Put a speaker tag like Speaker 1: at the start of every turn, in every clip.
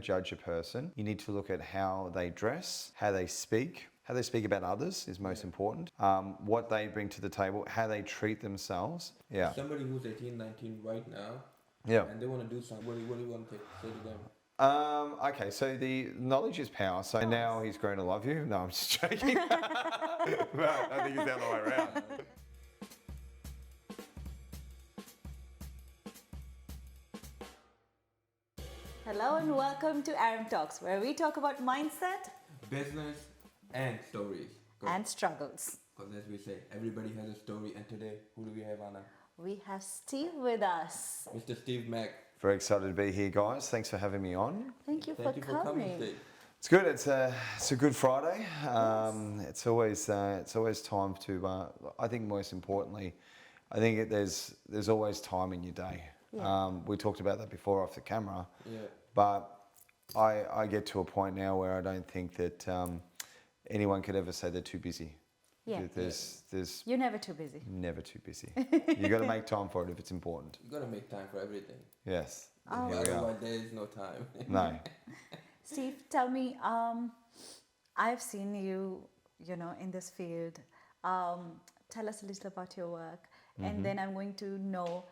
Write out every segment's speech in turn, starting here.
Speaker 1: judge a person, you need to look at how they dress, how they speak about others is most important, what they bring to the table, how they treat themselves. Yeah.
Speaker 2: Somebody who's 18, 19 right now, and they want to do something, what do you want to say to them?
Speaker 1: Okay, so the knowledge is power. So now he's grown to love you. No, I'm just joking. But I think it's the other way around.
Speaker 3: Hello and welcome to Arum Talks, where we talk about mindset,
Speaker 2: Business and stories.
Speaker 3: and struggles.
Speaker 2: Because as we say, everybody has a story. And today, who do we have, Anna?
Speaker 3: We have Steve with us.
Speaker 2: Mr. Steve Mac.
Speaker 1: Very excited to be here, guys. Thanks for having me on.
Speaker 3: Thank you
Speaker 2: Thank you for coming, Steve.
Speaker 1: It's good. It's a good Friday. It's always time to. I think most importantly, I think there's always time in your day.
Speaker 3: Yeah.
Speaker 1: We talked about that before off the camera.
Speaker 2: Yeah.
Speaker 1: But I get to a point now where I don't think that anyone could ever say they're too busy.
Speaker 3: Yeah.
Speaker 1: There's
Speaker 3: You're never too busy.
Speaker 1: never too busy. You got to make time for it if it's important.
Speaker 2: You gotta make time for everything.
Speaker 1: Yes.
Speaker 3: Oh.
Speaker 1: Here we are.
Speaker 2: Otherwise, there is no time.
Speaker 1: No.
Speaker 3: Steve, tell me, I've seen you, in this field. Tell us a little about your work, and then I'm going to know,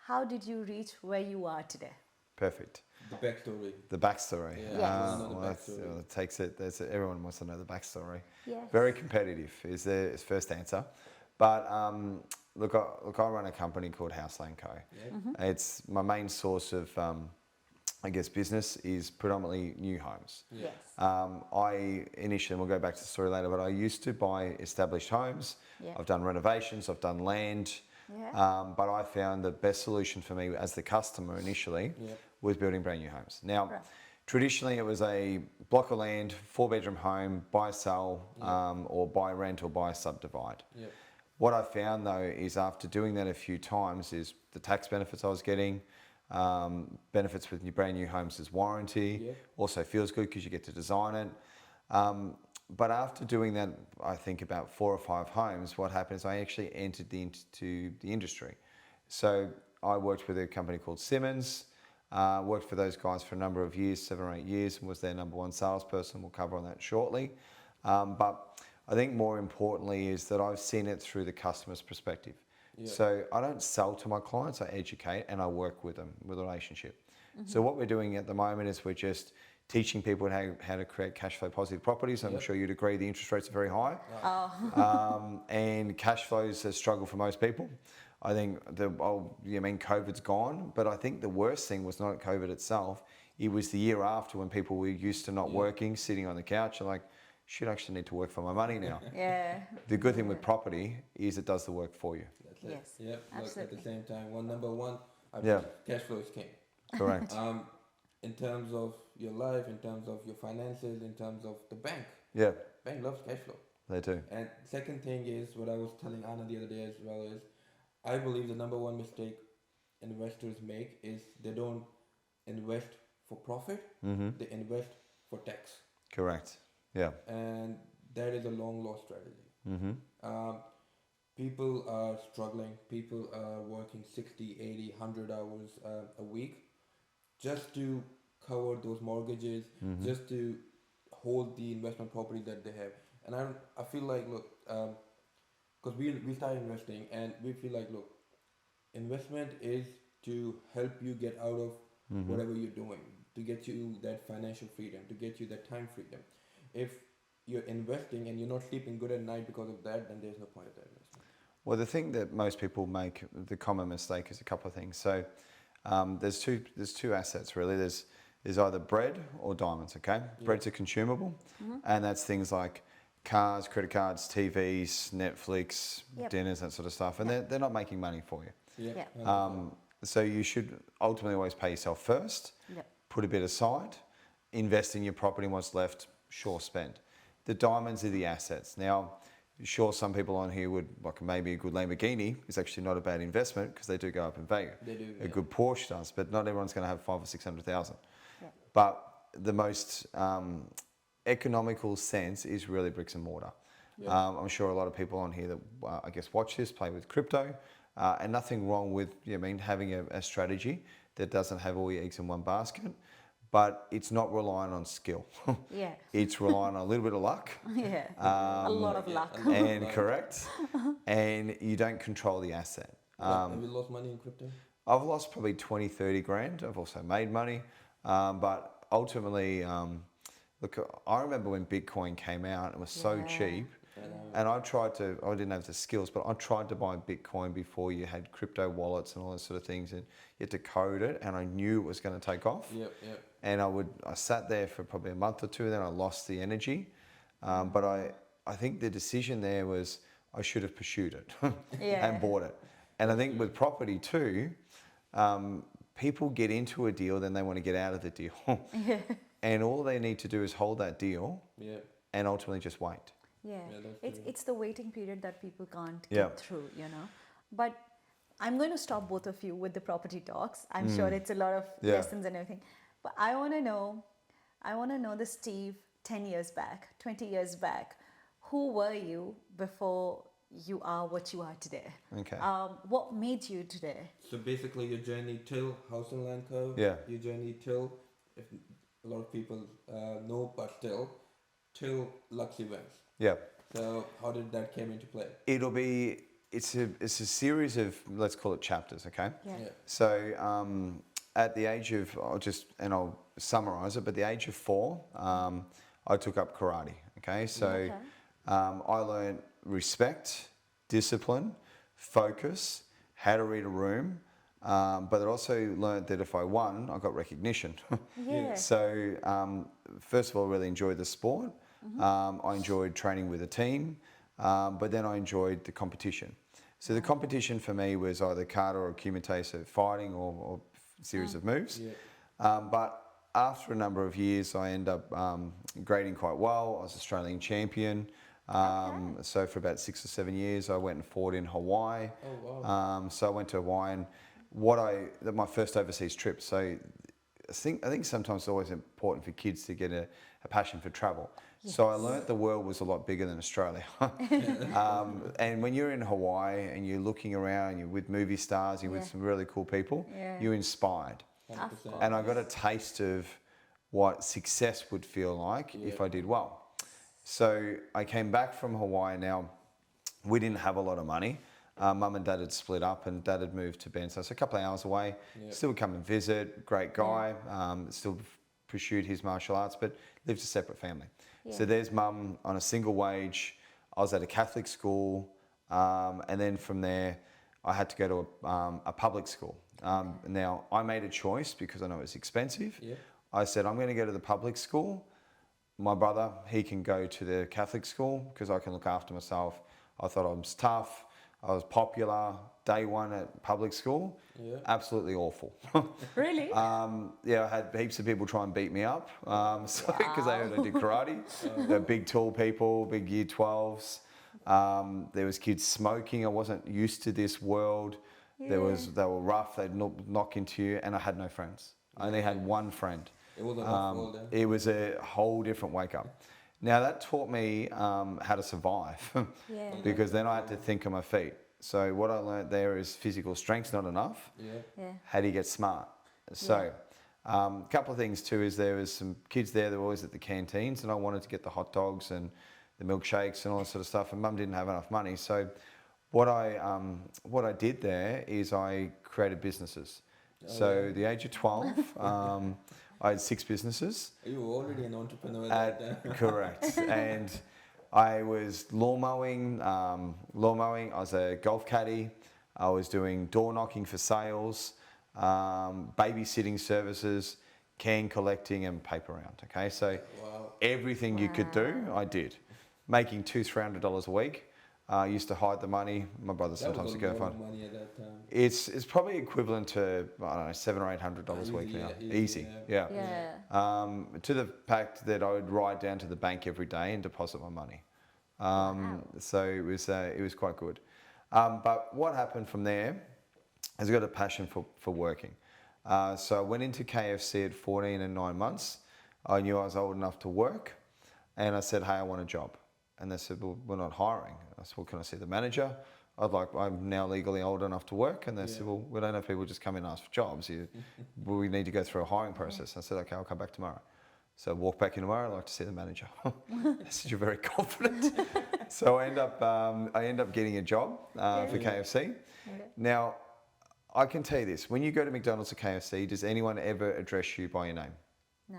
Speaker 3: how did you reach where you are today?
Speaker 1: Perfect.
Speaker 2: The backstory.
Speaker 1: The backstory.
Speaker 2: Yeah,
Speaker 3: Yes.
Speaker 2: the backstory.
Speaker 1: It takes it. Everyone wants to know the backstory.
Speaker 3: Yes.
Speaker 1: Very competitive is the first answer. But look, I run a company called Houseland Co.
Speaker 2: Yeah.
Speaker 1: It's my main source of, business is predominantly new homes.
Speaker 2: Yeah.
Speaker 3: Yes.
Speaker 1: I initially, and we'll go back to the story later, but I used to buy established homes.
Speaker 3: Yeah.
Speaker 1: I've done renovations, I've done land.
Speaker 3: Yeah.
Speaker 1: But I found the best solution for me as the customer initially was building brand new homes. Now,
Speaker 3: Right.
Speaker 1: traditionally it was a block of land, 4-bedroom home, buy, sell, or buy, rent, or buy, subdivide.
Speaker 2: Yeah.
Speaker 1: What I found though is after doing that a few times is the tax benefits I was getting, benefits with brand new homes is warranty, also feels good because you get to design it. But after doing that, I think about 4 or 5 homes, what happened is I actually entered into the industry. So I worked with a company called Simmons, worked for those guys for a number of years, 7 or 8 years, and was their number 1 salesperson. We'll cover on that shortly. But I think more importantly is that I've seen it through the customer's perspective. Yeah. So I don't sell to my clients, I educate and I work with them with a relationship. So what we're doing at the moment is we're just teaching people how to create cash flow positive properties. I'm sure you'd agree the interest rates are very high.
Speaker 3: Oh.
Speaker 1: And cash flow is a struggle for most people. I think COVID's gone, but I think the worst thing was not COVID itself. It was the year after when people were used to not working, sitting on the couch and like, shit, I actually need to work for my money now.
Speaker 3: Yeah.
Speaker 1: The good thing with property is it does the work for you.
Speaker 2: That's it.
Speaker 3: Yes.
Speaker 2: Yep. Look, at
Speaker 3: Absolutely.
Speaker 2: the same time, number one,
Speaker 1: Yeah.
Speaker 2: cash flow is king.
Speaker 1: Correct.
Speaker 2: In terms of your life, in terms of your finances, in terms of the bank.
Speaker 1: Yeah,
Speaker 2: Bank loves cash flow.
Speaker 1: they do.
Speaker 2: And second thing is what I was telling Anna the other day as well is I believe the number one mistake investors make is they don't invest for profit, they invest for tax.
Speaker 1: Correct. Yeah.
Speaker 2: And that is a long lost strategy. People are struggling, people are working 60, 80, 100 hours a week just to cover those mortgages, just to hold the investment property that they have. And I feel like, look, because we started investing and we feel like, look, investment is to help you get out of whatever you're doing, to get you that financial freedom, to get you that time freedom. If you're investing and you're not sleeping good at night because of that, then there's no point of that investment.
Speaker 1: Well, the thing that most people make, the common mistake is a couple of things. So there's two assets really. There's either bread or diamonds, okay? Bread's a consumable, and that's things like cars, credit cards, TVs, Netflix, dinners, that sort of stuff. And they're not making money for you.
Speaker 3: Yeah.
Speaker 1: So you should ultimately always pay yourself first, put a bit aside, invest in your property and what's left, sure, spend. The diamonds are the assets. Now, sure, some people on here would, like maybe a good Lamborghini is actually not a bad investment because they do go up in value.
Speaker 2: They do.
Speaker 1: A good Porsche does, but not everyone's going to have 500,000 or 600,000.
Speaker 3: Yeah.
Speaker 1: But the most economical sense is really bricks and mortar. I'm sure a lot of people on here that watch this play with crypto, and nothing wrong with having a strategy that doesn't have all your eggs in one basket. but it's not relying on skill.
Speaker 3: Yeah.
Speaker 1: It's relying on a little bit of luck.
Speaker 3: Yeah. A lot of luck.
Speaker 1: And correct, and you don't control the asset.
Speaker 2: Have you lost money in crypto?
Speaker 1: I've lost probably 20, 30 grand. I've also made money, but ultimately, look, I remember when Bitcoin came out, it was so
Speaker 3: Yeah.
Speaker 1: cheap. And I didn't have the skills, but I tried to buy Bitcoin before you had crypto wallets and all those sort of things, and you had to code it, and I knew it was going to take off.
Speaker 2: Yep.
Speaker 1: And I sat there for probably a month or two, then I lost the energy. But I think the decision there was I should have pursued it
Speaker 3: Yeah.
Speaker 1: and bought it. And I think with property too, people get into a deal, then they want to get out of the deal.
Speaker 3: Yeah.
Speaker 1: And all they need to do is hold that deal
Speaker 2: Yeah.
Speaker 1: and ultimately just wait.
Speaker 3: Yeah,
Speaker 2: that's
Speaker 3: it's the waiting period that people can't
Speaker 1: Yeah.
Speaker 3: get through, you know. But I'm going to stop both of you with the property talks. I'm sure it's a lot of
Speaker 1: Yeah.
Speaker 3: lessons and everything. But I want to know the Steve 10 years back, 20 years back. Who were you before you are what you are today?
Speaker 1: Okay.
Speaker 3: What made you today?
Speaker 2: So basically, your journey till House and Land Co.
Speaker 1: Yeah.
Speaker 2: Your journey till, if a lot of people know, but till Lux Events.
Speaker 1: Yeah.
Speaker 2: So how did that came into play?
Speaker 1: It's a series of, let's call it chapters, okay?
Speaker 3: Yeah.
Speaker 1: So at the age of, I'll summarize it, but the age of 4, I took up karate, okay? So
Speaker 3: Okay.
Speaker 1: I learned respect, discipline, focus, how to read a room, but I also learned that if I won, I got recognition.
Speaker 3: Yeah.
Speaker 1: So first of all, I really enjoyed the sport. I enjoyed training with a team, but then I enjoyed the competition. So the competition for me was either kata or kumite, so fighting or series of moves.
Speaker 2: Yeah.
Speaker 1: But after a number of years, I ended up grading quite well. I was Australian champion. So for about 6 or 7 years, I went and fought in Hawaii.
Speaker 2: Oh wow.
Speaker 1: So I went to Hawaii, and my first overseas trip. So I think sometimes it's always important for kids to get a passion for travel. So I learnt the world was a lot bigger than Australia. And when you're in Hawaii and you're looking around, you're with movie stars, you're with some really cool people,
Speaker 3: Yeah.
Speaker 1: you're inspired.
Speaker 2: 100%.
Speaker 1: And I got a taste of what success would feel like if I did well. So I came back from Hawaii. Now, we didn't have a lot of money. Mum and Dad had split up, and Dad had moved to Ben, so it's a couple of hours away. Still would come and visit, great guy, still pursued his martial arts, but lived a separate family. So there's Mum on a single wage. I was at a Catholic school, and then from there, I had to go to a public school. Now, I made a choice because I know it's expensive.
Speaker 2: Yeah.
Speaker 1: I said, I'm going to go to the public school. My brother, he can go to the Catholic school because I can look after myself. I thought I was tough. I was popular. Day one at public school, absolutely awful.
Speaker 3: Really?
Speaker 1: Yeah, I had heaps of people try and beat me up because they heard I did karate. They're big, tall people, big year 12s. There was kids smoking. I wasn't used to this world. They were rough. They'd knock into you, and I had no friends. I only had one friend.
Speaker 2: It was a rough world then.
Speaker 1: It was a whole different wake up. Now that taught me how to survive because then I had to think on my feet. So what I learned there is physical strength's not enough.
Speaker 2: Yeah.
Speaker 1: How do you get smart? So a couple of things too is there was some kids there that were always at the canteens, and I wanted to get the hot dogs and the milkshakes and all that sort of stuff, and Mum didn't have enough money. So what I did there is I created businesses. So the age of 12, I had 6 businesses.
Speaker 2: You were already an entrepreneur at that time.
Speaker 1: Correct. And I was lawn mowing. I was a golf caddy. I was doing door knocking for sales, babysitting services, can collecting, and paper round. Okay, so everything you could do, I did. Making $200-300 a week. I used to hide the money. My brother sometimes would go find.
Speaker 2: Money at that time.
Speaker 1: It's probably equivalent to I don't know $700 or $800 a week now. Easy, yeah. To the fact that I would ride down to the bank every day and deposit my money. So it was quite good. But what happened from there is I got a passion for working. So I went into KFC at 14 and 9 months. I knew I was old enough to work, and I said, hey, I want a job. And they said, well, we're not hiring. I said, well, can I see the manager? I'm now legally old enough to work. And they said, well, we don't have people just come in and ask for jobs. We need to go through a hiring process. I said, okay, I'll come back tomorrow. So I walked back in tomorrow. I'd like to see the manager. I said, you're very confident. So I end up getting a job for KFC.
Speaker 3: Yeah.
Speaker 1: Now, I can tell you this. When you go to McDonald's or KFC, does anyone ever address you by your name?
Speaker 3: No.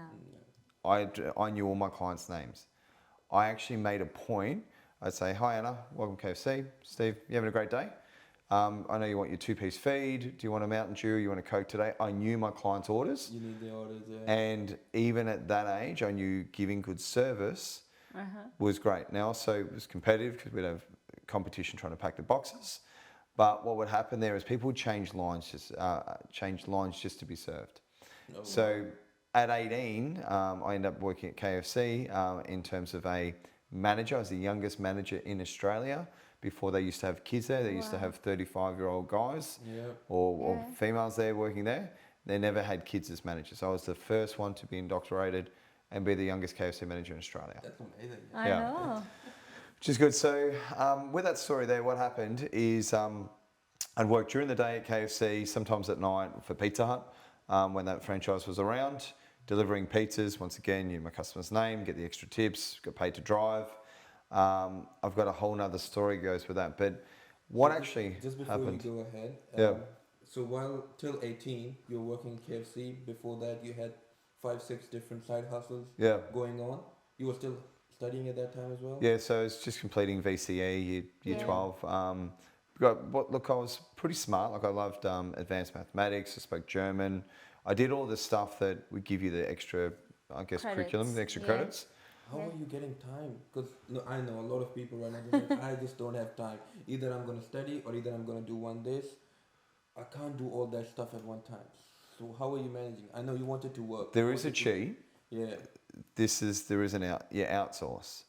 Speaker 1: I knew all my clients' names. I actually made a point. I'd say, hi, Anna. Welcome to KFC. Steve, you having a great day? I know you want your 2-piece feed. Do you want a Mountain Dew? You want a Coke today? I knew my clients' orders.
Speaker 2: You need the orders, yeah.
Speaker 1: And even at that age, I knew giving good service was great. Now, also, it was competitive because we'd have competition trying to pack the boxes. But what would happen there is people would change lines just to be served.
Speaker 2: Oh,
Speaker 1: So at 18, I ended up working at KFC in terms of a manager. I was the youngest manager in Australia. Before they used to have kids there, they used to have 35-year-old guys or females there working there. They never had kids as managers. I was the first one to be indoctrinated and be the youngest KFC manager in Australia.
Speaker 2: That's amazing.
Speaker 3: I know.
Speaker 1: Which is good. So with that story there, what happened is I'd work during the day at KFC, sometimes at night for Pizza Hut when that franchise was around, delivering pizzas. Once again, my customer's name, get the extra tips, got paid to drive. I've got a whole nother story goes with that. But what actually
Speaker 2: just before
Speaker 1: happened?
Speaker 2: we go ahead, so while till 18 you're working KFC, before that you had 5-6 different side hustles going on. You were still studying at that time as well?
Speaker 1: Yeah, so it's just completing VCE, year 12. Look, I was pretty smart. Like I loved advanced mathematics. I spoke German. I did all the stuff that would give you the extra, I guess, curriculum, the extra credits.
Speaker 2: How are you getting time? Because I know a lot of people right now, they're like, I just don't have time. Either I'm going to study or either I'm going to do one this. I can't do all that stuff at one time. So how are you managing? I know you wanted to work.
Speaker 1: There is a cheat.
Speaker 2: Yeah.
Speaker 1: There is an outsource.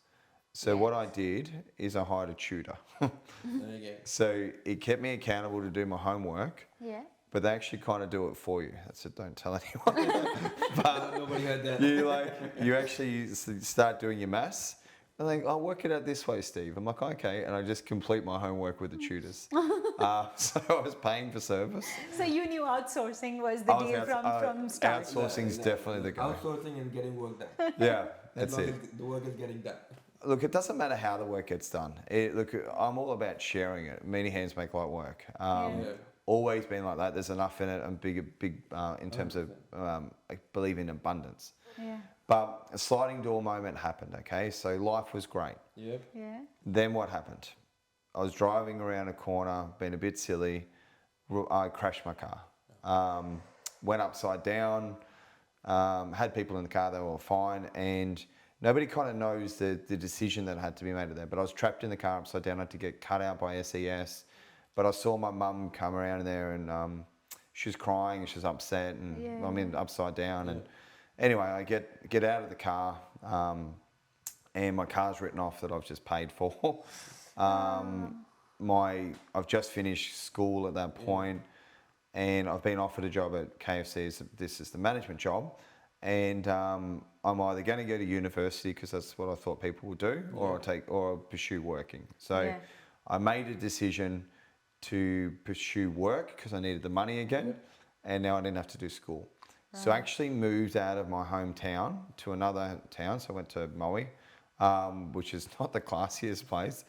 Speaker 1: So what I did is I hired a tutor.
Speaker 2: There you go.
Speaker 1: So it kept me accountable to do my homework.
Speaker 3: Yeah.
Speaker 1: But they actually kind of do it for you. That's it. Don't tell anyone. But
Speaker 2: nobody heard that.
Speaker 1: you actually start doing your maths. And they I'll work it out this way, Steve. I'm like, okay. And I just complete my homework with the tutors. So I was paying for service.
Speaker 3: So you knew outsourcing was the deal from start.
Speaker 1: Outsourcing is definitely the goal.
Speaker 2: Outsourcing and getting work done.
Speaker 1: Yeah,
Speaker 2: As
Speaker 1: that's
Speaker 2: long
Speaker 1: it.
Speaker 2: as the work is getting done.
Speaker 1: Look, it doesn't matter how the work gets done. Look, I'm all about sharing it. Many hands make light work. Always been like that. There's enough in it. I'm big in terms of I believe in abundance.
Speaker 3: Yeah.
Speaker 1: But a sliding door moment happened. Okay, so life was great.
Speaker 2: Yep.
Speaker 3: Yeah.
Speaker 1: Then what happened? I was driving around a corner, being a bit silly. I crashed my car. Went upside down. Had people in the car. They were all fine, and nobody kind of knows the decision that had to be made there. But I was trapped in the car upside down. I had to get cut out by SES. But I saw my mum come around there, and she was crying, and she was upset, and I'm in upside down. And anyway, I get out of the car, and my car's written off that I've just paid for. I've just finished school at that point, and I've been offered a job at KFC. This is the management job, and I'm either going to go to university because that's what I thought people would do, or I'll pursue working. So I made a decision to pursue work because I needed the money again, and now I didn't have to do school. So I actually moved out of my hometown to another town. So I went to Maui, which is not the classiest place,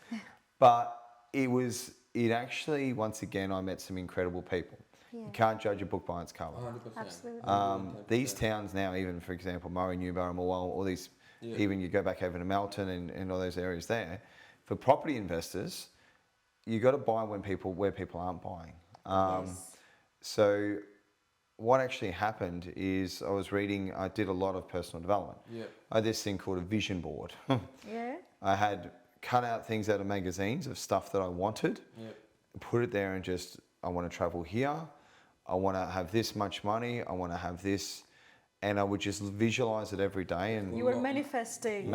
Speaker 1: but it actually, once again, I met some incredible people.
Speaker 3: Yeah.
Speaker 1: You can't judge a book by its cover.
Speaker 2: 100%.
Speaker 3: Absolutely.
Speaker 1: These towns now, even for example, Maui, Newborough, Morwell, all these, even you go back over to Melton and all those areas there, for property investors, you got to buy where people aren't buying. So what actually happened is I did a lot of personal development. I had this thing called a vision board. I had cut out things out of magazines of stuff that I wanted, put it there, and just, I want to travel here, I want to have this much money, I want to have this, and I would just visualize it every day. And
Speaker 3: you were manifesting.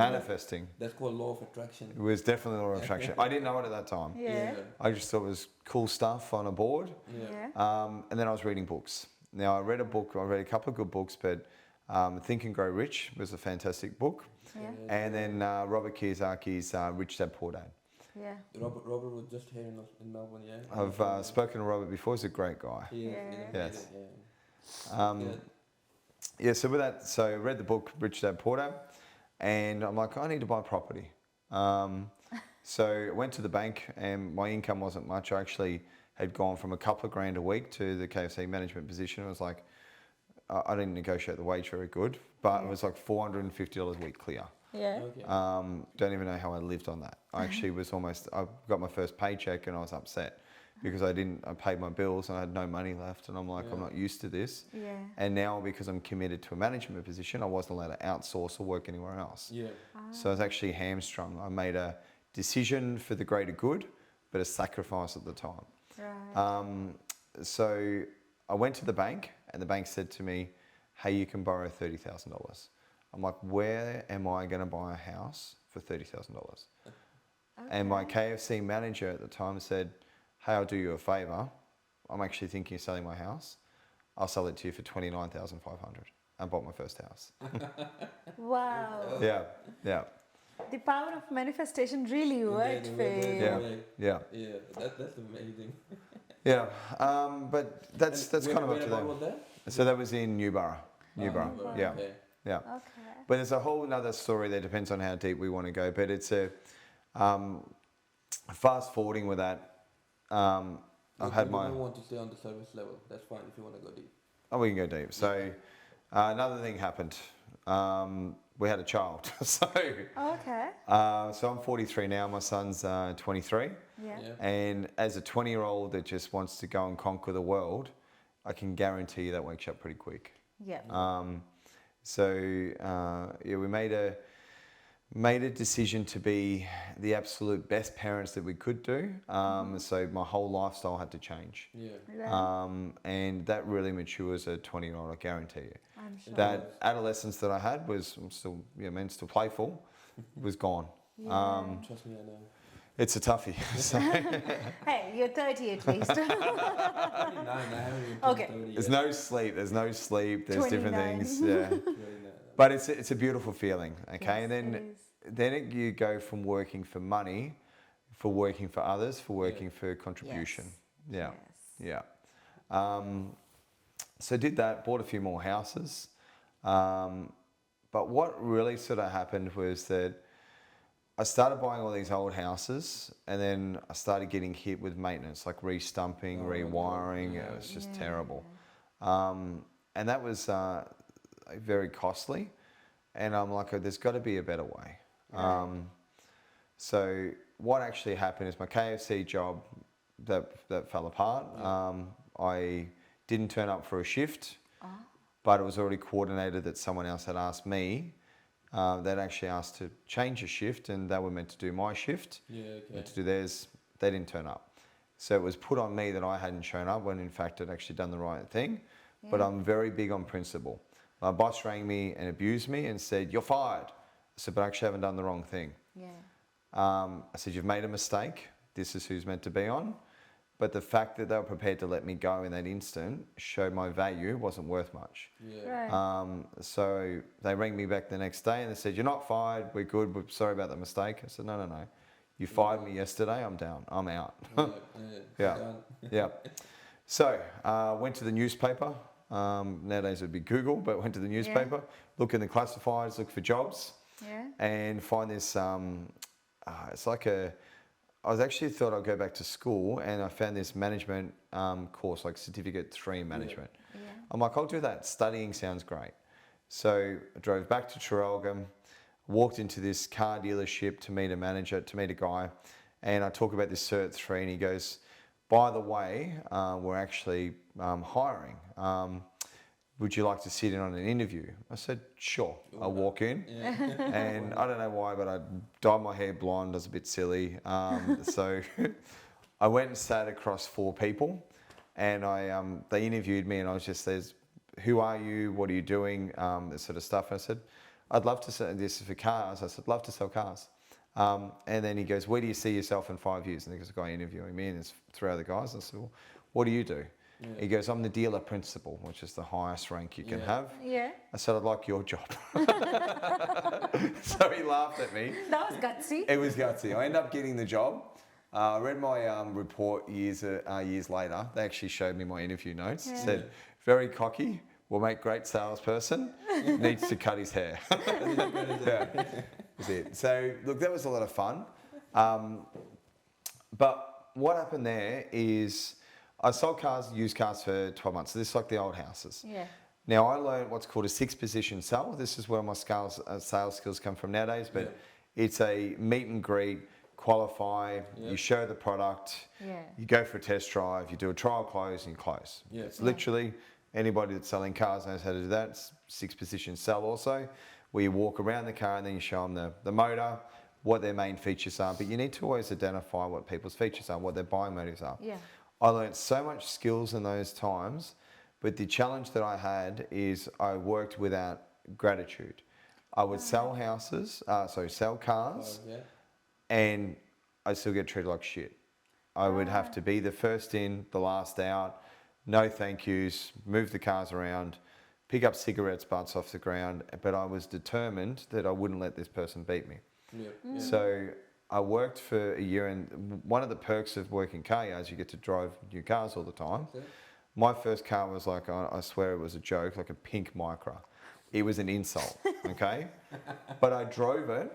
Speaker 2: That's called law of attraction.
Speaker 1: It was definitely law of attraction. I didn't know it at that time. I just thought it was cool stuff on a board. And then I was reading books. Now I read a couple of good books, but Think and Grow Rich was a fantastic book. And then Robert Kiyosaki's Rich Dad Poor Dad.
Speaker 3: Yeah.
Speaker 2: Robert was just here in Melbourne, yeah.
Speaker 1: I've spoken to Robert before. He's a great guy. Yes. Yeah, so with that, so I read the book Rich Dad Poor Dad, and I'm like, I need to buy property. So I went to the bank, and my income wasn't much. I actually had gone from a couple of grand a week to the KFC management position. It was like, I didn't negotiate the wage very good, but it was like $450 a week clear.
Speaker 3: Yeah.
Speaker 2: Okay.
Speaker 1: Don't even know how I lived on that. I actually was I got my first paycheck and I was upset because I paid my bills and I had no money left, and I'm like, I'm not used to this.
Speaker 3: Yeah.
Speaker 1: And now because I'm committed to a management position, I wasn't allowed to outsource or work anywhere else.
Speaker 2: Yeah.
Speaker 1: So I was actually hamstrung. I made a decision for the greater good, but a sacrifice at the time.
Speaker 3: Right.
Speaker 1: So I went to the bank, and the bank said to me, hey, you can borrow $30,000. I'm like, where am I going to buy a house for $30,000?
Speaker 3: Okay.
Speaker 1: And my KFC manager at the time said, hey, I'll do you a favour. I'm actually thinking of selling my house. I'll sell it to you for $29,500. I bought my first house.
Speaker 3: Wow.
Speaker 1: Yeah, yeah,
Speaker 3: The power of manifestation really worked for you.
Speaker 1: yeah,
Speaker 2: Yeah, that's amazing.
Speaker 1: yeah. But that's kind of up to them.
Speaker 2: Was that?
Speaker 1: So that was in Newborough.
Speaker 3: Newborough.
Speaker 1: Yeah,
Speaker 2: Okay.
Speaker 1: yeah.
Speaker 3: Okay.
Speaker 1: But there's a whole another story there. Depends on how deep we want to go. But it's a fast forwarding with that. I've had my.
Speaker 2: You want to stay on the service level. That's fine if you want to go deep.
Speaker 1: Oh, we can go deep. So another thing happened. We had a child. So
Speaker 3: Okay.
Speaker 1: so I'm 43 now. My son's 23.
Speaker 3: Yeah.
Speaker 1: And as a 20-year-old that just wants to go and conquer the world, I can guarantee you that wakes up pretty quick.
Speaker 3: Yeah.
Speaker 1: We made a decision to be the absolute best parents that we could do. So my whole lifestyle had to change.
Speaker 2: Yeah.
Speaker 3: Right.
Speaker 1: And that really matures a 20-year-old, I guarantee you.
Speaker 3: I'm sure.
Speaker 1: That adolescence that I had was, I'm still, still playful, was gone.
Speaker 3: Yeah.
Speaker 2: Trust me, I know.
Speaker 1: It's a toughie. So
Speaker 3: Hey, you're 30 at least.
Speaker 2: 29, I haven't even
Speaker 3: Okay.
Speaker 2: turned 30
Speaker 1: there's
Speaker 2: yet.
Speaker 1: no sleep, there's different
Speaker 3: 29.
Speaker 1: things. Yeah.
Speaker 2: 29.
Speaker 1: But it's a beautiful feeling, okay?
Speaker 3: Yes,
Speaker 1: And
Speaker 3: it is.
Speaker 1: then you go from working for money, for working for others, for working for contribution.
Speaker 3: Yes.
Speaker 1: Yeah, yeah. So did that, bought a few more houses. But what really sort of happened was that I started buying all these old houses, and then I started getting hit with maintenance, like re-stumping, rewiring. It was just terrible. And that was very costly. And I'm like, oh, there's got to be a better way. So what actually happened is my KFC job that fell apart. I didn't turn up for a shift, but it was already coordinated that someone else had asked me. They'd actually asked to change a shift, and they were meant to do my shift.
Speaker 2: Yeah, okay.
Speaker 1: Meant to do theirs. They didn't turn up. So it was put on me that I hadn't shown up when in fact I'd actually done the right thing. Yeah. But I'm very big on principle. My boss rang me and abused me and said, "You're fired." I said, "But I actually haven't done the wrong thing."
Speaker 3: Yeah.
Speaker 1: I said, "You've made a mistake. This is who's meant to be on." But the fact that they were prepared to let me go in that instant showed my value wasn't worth much.
Speaker 2: Yeah.
Speaker 3: Right.
Speaker 1: So they rang me back the next day and they said, "You're not fired. We're good. We're sorry about the mistake." I said, No. You fired me yesterday. I'm down. I'm out." Yeah. Yeah. So went to the newspaper. Nowadays it would be Google, but went to the newspaper, look in the classifieds, look for jobs, and find this. It's like I was actually thought I'd go back to school, and I found this management course, like Certificate 3 in management.
Speaker 3: Yeah.
Speaker 1: I'm like, I'll do that. Studying sounds great. So I drove back to Traralgon, walked into this car dealership to meet a manager, to meet a guy, and I talk about this Cert 3, and he goes, "By the way, we're actually hiring. Would you like to sit in on an interview?" I said, "Sure." I walk in, and I don't know why, but I dyed my hair blonde. I was a bit silly. So I went and sat across 4 people, and they interviewed me, and I was just, "Who are you? What are you doing?" This sort of stuff. And I said, "I'd love to sell this for cars." I said, "Love to sell cars." And then he goes, "Where do you see yourself in 5 years?" And there's a guy interviewing me, and there's 3 other guys. I said, "Well, what do you do?" He goes, "I'm the dealer principal," which is the highest rank you can have.
Speaker 3: Yeah.
Speaker 1: I said, "I'd like your job." So he laughed at me.
Speaker 3: That was gutsy.
Speaker 1: It was gutsy. I ended up getting the job. I read my report years later. They actually showed me my interview notes. It said, very cocky, will make great salesperson, needs to cut his hair. Yeah, that's it. So, look, that was a lot of fun. But what happened there is I sold cars, used cars for 12 months. So this is like the old houses.
Speaker 3: Yeah.
Speaker 1: Now, I learned what's called a 6-position sell. This is where my sales skills come from nowadays, but it's a meet and greet, qualify, you show the product, you go for a test drive, you do a trial close, and you close. It's literally anybody that's selling cars knows how to do that. It's 6-position sell also, where you walk around the car and then you show them the motor, what their main features are, but you need to always identify what people's features are, what their buying motives are.
Speaker 3: Yeah.
Speaker 1: I learned so much skills in those times, but the challenge that I had is I worked without gratitude. I would sell sell cars, and I still get treated like shit. I would have to be the first in, the last out, no thank yous, move the cars around, pick up cigarettes butts off the ground, but I was determined that I wouldn't let this person beat me. So I worked for a year, and one of the perks of working car yards, you get to drive new cars all the time. My first car was like, I swear it was a joke, like a pink Micra. It was an insult, okay? But I drove it,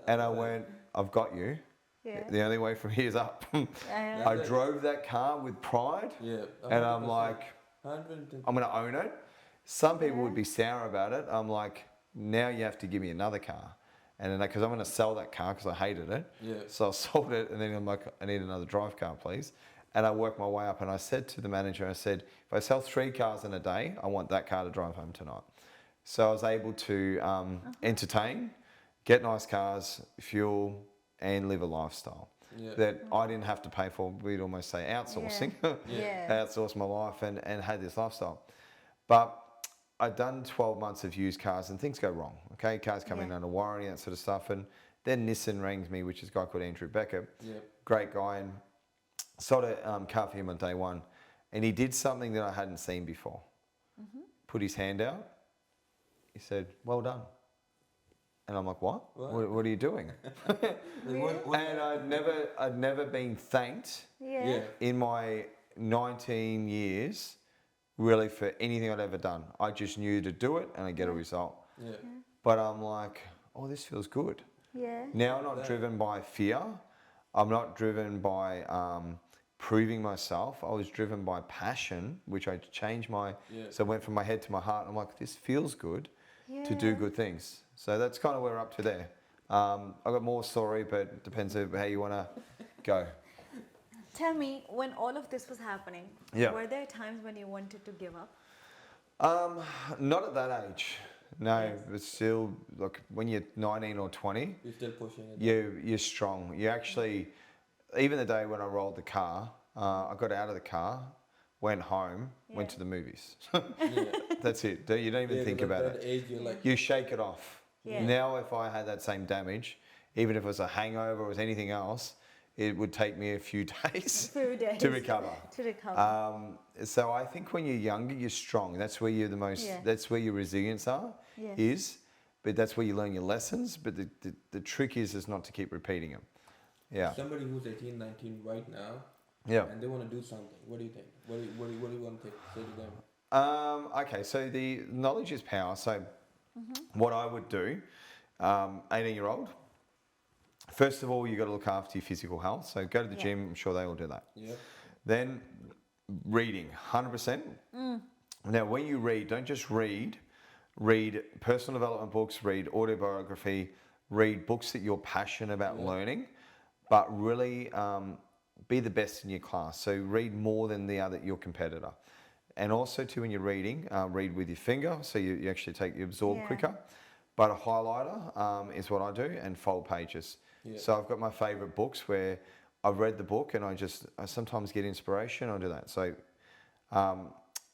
Speaker 1: and I went, I've got you. The only way from here is up. I drove that car with pride, and I'm like, I'm going to own it. Some people would be sour about it. I'm like, now you have to give me another car. And then, because I'm going to sell that car because I hated it. So I sold it, and then I'm like, I need another drive car, please. And I worked my way up, and I said to the manager, I said, if I sell 3 cars in a day, I want that car to drive home tonight. So I was able to entertain, get nice cars, fuel, and live a lifestyle that I didn't have to pay for. We'd almost say outsourcing. Outsource my life and had this lifestyle. But I'd done 12 months of used cars, and things go wrong. Okay, cars come in under warranty, that sort of stuff. And then Nissan rings me, which is a guy called Andrew Beckett. Great guy, and sold a car for him on day one. And he did something that I hadn't seen before. Put his hand out. He said, well done. And I'm like, what? What are you doing? And I'd never been thanked in my 19 years really for anything I'd ever done. I just knew to do it and I get a result. But I'm like, oh, this feels good. Now I'm not driven by fear. I'm not driven by proving myself. I was driven by passion, which I changed my... So I went from my head to my heart. And I'm like, this feels good to do good things. So that's kind of where we're up to there. I've got more story, but it depends on how you want to go.
Speaker 3: Tell me, when all of this was happening, were there times when you wanted to give up?
Speaker 1: Not at that age. No, but still, look, when you're 19 or 20,
Speaker 2: you're still pushing it.
Speaker 1: You're strong. You actually, even the day when I rolled the car, I got out of the car, went home, went to the movies. That's it. You don't even think about it.
Speaker 2: Age, you're like,
Speaker 1: you shake it off. Now, if I had that same damage, even if it was a hangover or was anything else, it would take me a few days to recover. So I think when you're younger, you're strong. That's where you're the most. That's where your resilience is. But that's where you learn your lessons. But the trick is not to keep repeating them.
Speaker 2: Somebody who's 18, 19 right now. And they want to do something. What do you think? What do you want to say to them?
Speaker 1: Okay, so the knowledge is power. So what I would do, 18-year-old. First of all, you got to look after your physical health. So go to the gym. I'm sure they all do that. Then reading, 100%. Now, when you read, don't just read. Read personal development books. Read autobiography. Read books that you're passionate about learning. But really be the best in your class. So read more than your competitor. And also too, when you're reading, read with your finger. So you actually absorb quicker. But a highlighter is what I do, and fold pages. So I've got my favourite books where I've read the book and I sometimes get inspiration. I'll do that. So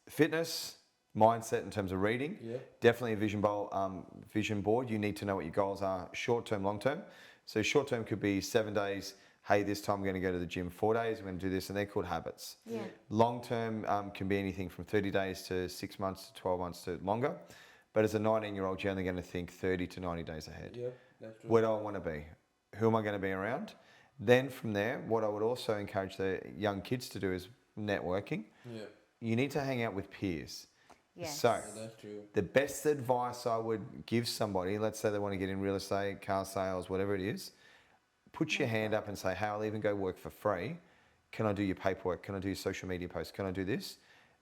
Speaker 1: fitness, mindset in terms of reading, definitely a vision board. You need to know what your goals are, short term, long term. So short term could be 7 days. Hey, this time I'm going to go to the gym 4 days. I'm going to do this, and they're called habits. Long term can be anything from 30 days to 6 months to 12 months to longer. But as a 19-year-old, you're only going to think 30 to 90 days ahead.
Speaker 2: Yeah, that's true.
Speaker 1: Where do I want to be? Who am I going to be around? Then from there, what I would also encourage the young kids to do is networking.
Speaker 2: Yeah,
Speaker 1: You need to hang out with peers.
Speaker 3: Yes.
Speaker 1: So,
Speaker 2: yeah, that's true.
Speaker 1: the best advice I would give somebody, let's say they want to get in real estate, car sales, whatever it is, put your hand up and say, hey, I'll even go work for free. Can I do your paperwork? Can I do your social media posts? Can I do this?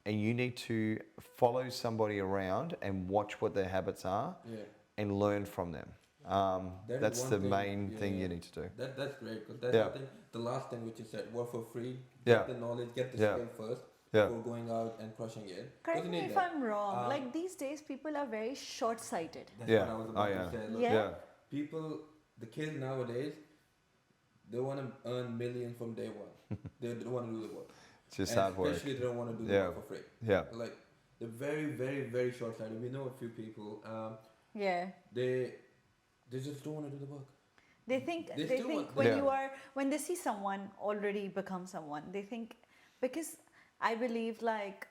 Speaker 1: And you need to follow somebody around and watch what their habits are
Speaker 2: Yeah.
Speaker 1: and learn from them.
Speaker 2: That is
Speaker 1: That's
Speaker 2: one
Speaker 1: the
Speaker 2: thing,
Speaker 1: main thing
Speaker 2: yeah.
Speaker 1: you need to do.
Speaker 2: That's great, because that's
Speaker 1: Yeah.
Speaker 2: I think the last thing which you said, work for free,
Speaker 1: Yeah.
Speaker 2: get the knowledge, get the
Speaker 1: Yeah.
Speaker 2: skill first
Speaker 1: Yeah.
Speaker 2: before going out and crushing it.
Speaker 3: Correct
Speaker 2: Because you
Speaker 3: me
Speaker 2: need
Speaker 3: if
Speaker 2: that.
Speaker 3: I'm wrong.
Speaker 2: Um,
Speaker 3: like these days, people are very short-sighted.
Speaker 2: That's
Speaker 1: Yeah.
Speaker 2: what I was about
Speaker 1: Oh, yeah.
Speaker 2: to say. Look,
Speaker 3: Yeah.
Speaker 1: Yeah.
Speaker 2: people, the kids nowadays, they want to earn millions from day one. They don't want to do the work.
Speaker 1: It's just
Speaker 2: And
Speaker 1: hard work.
Speaker 2: especially they don't want to do the
Speaker 1: Yeah.
Speaker 2: work for free.
Speaker 1: Yeah.
Speaker 2: Like, they're very, very, very short-sighted. We know a few people.
Speaker 3: Yeah.
Speaker 2: They just don't want to do the work.
Speaker 3: They think
Speaker 2: They
Speaker 3: they
Speaker 2: still
Speaker 3: think
Speaker 2: want-
Speaker 3: when
Speaker 1: Yeah.
Speaker 3: you are when they see someone already become someone, they think, because I believe, like,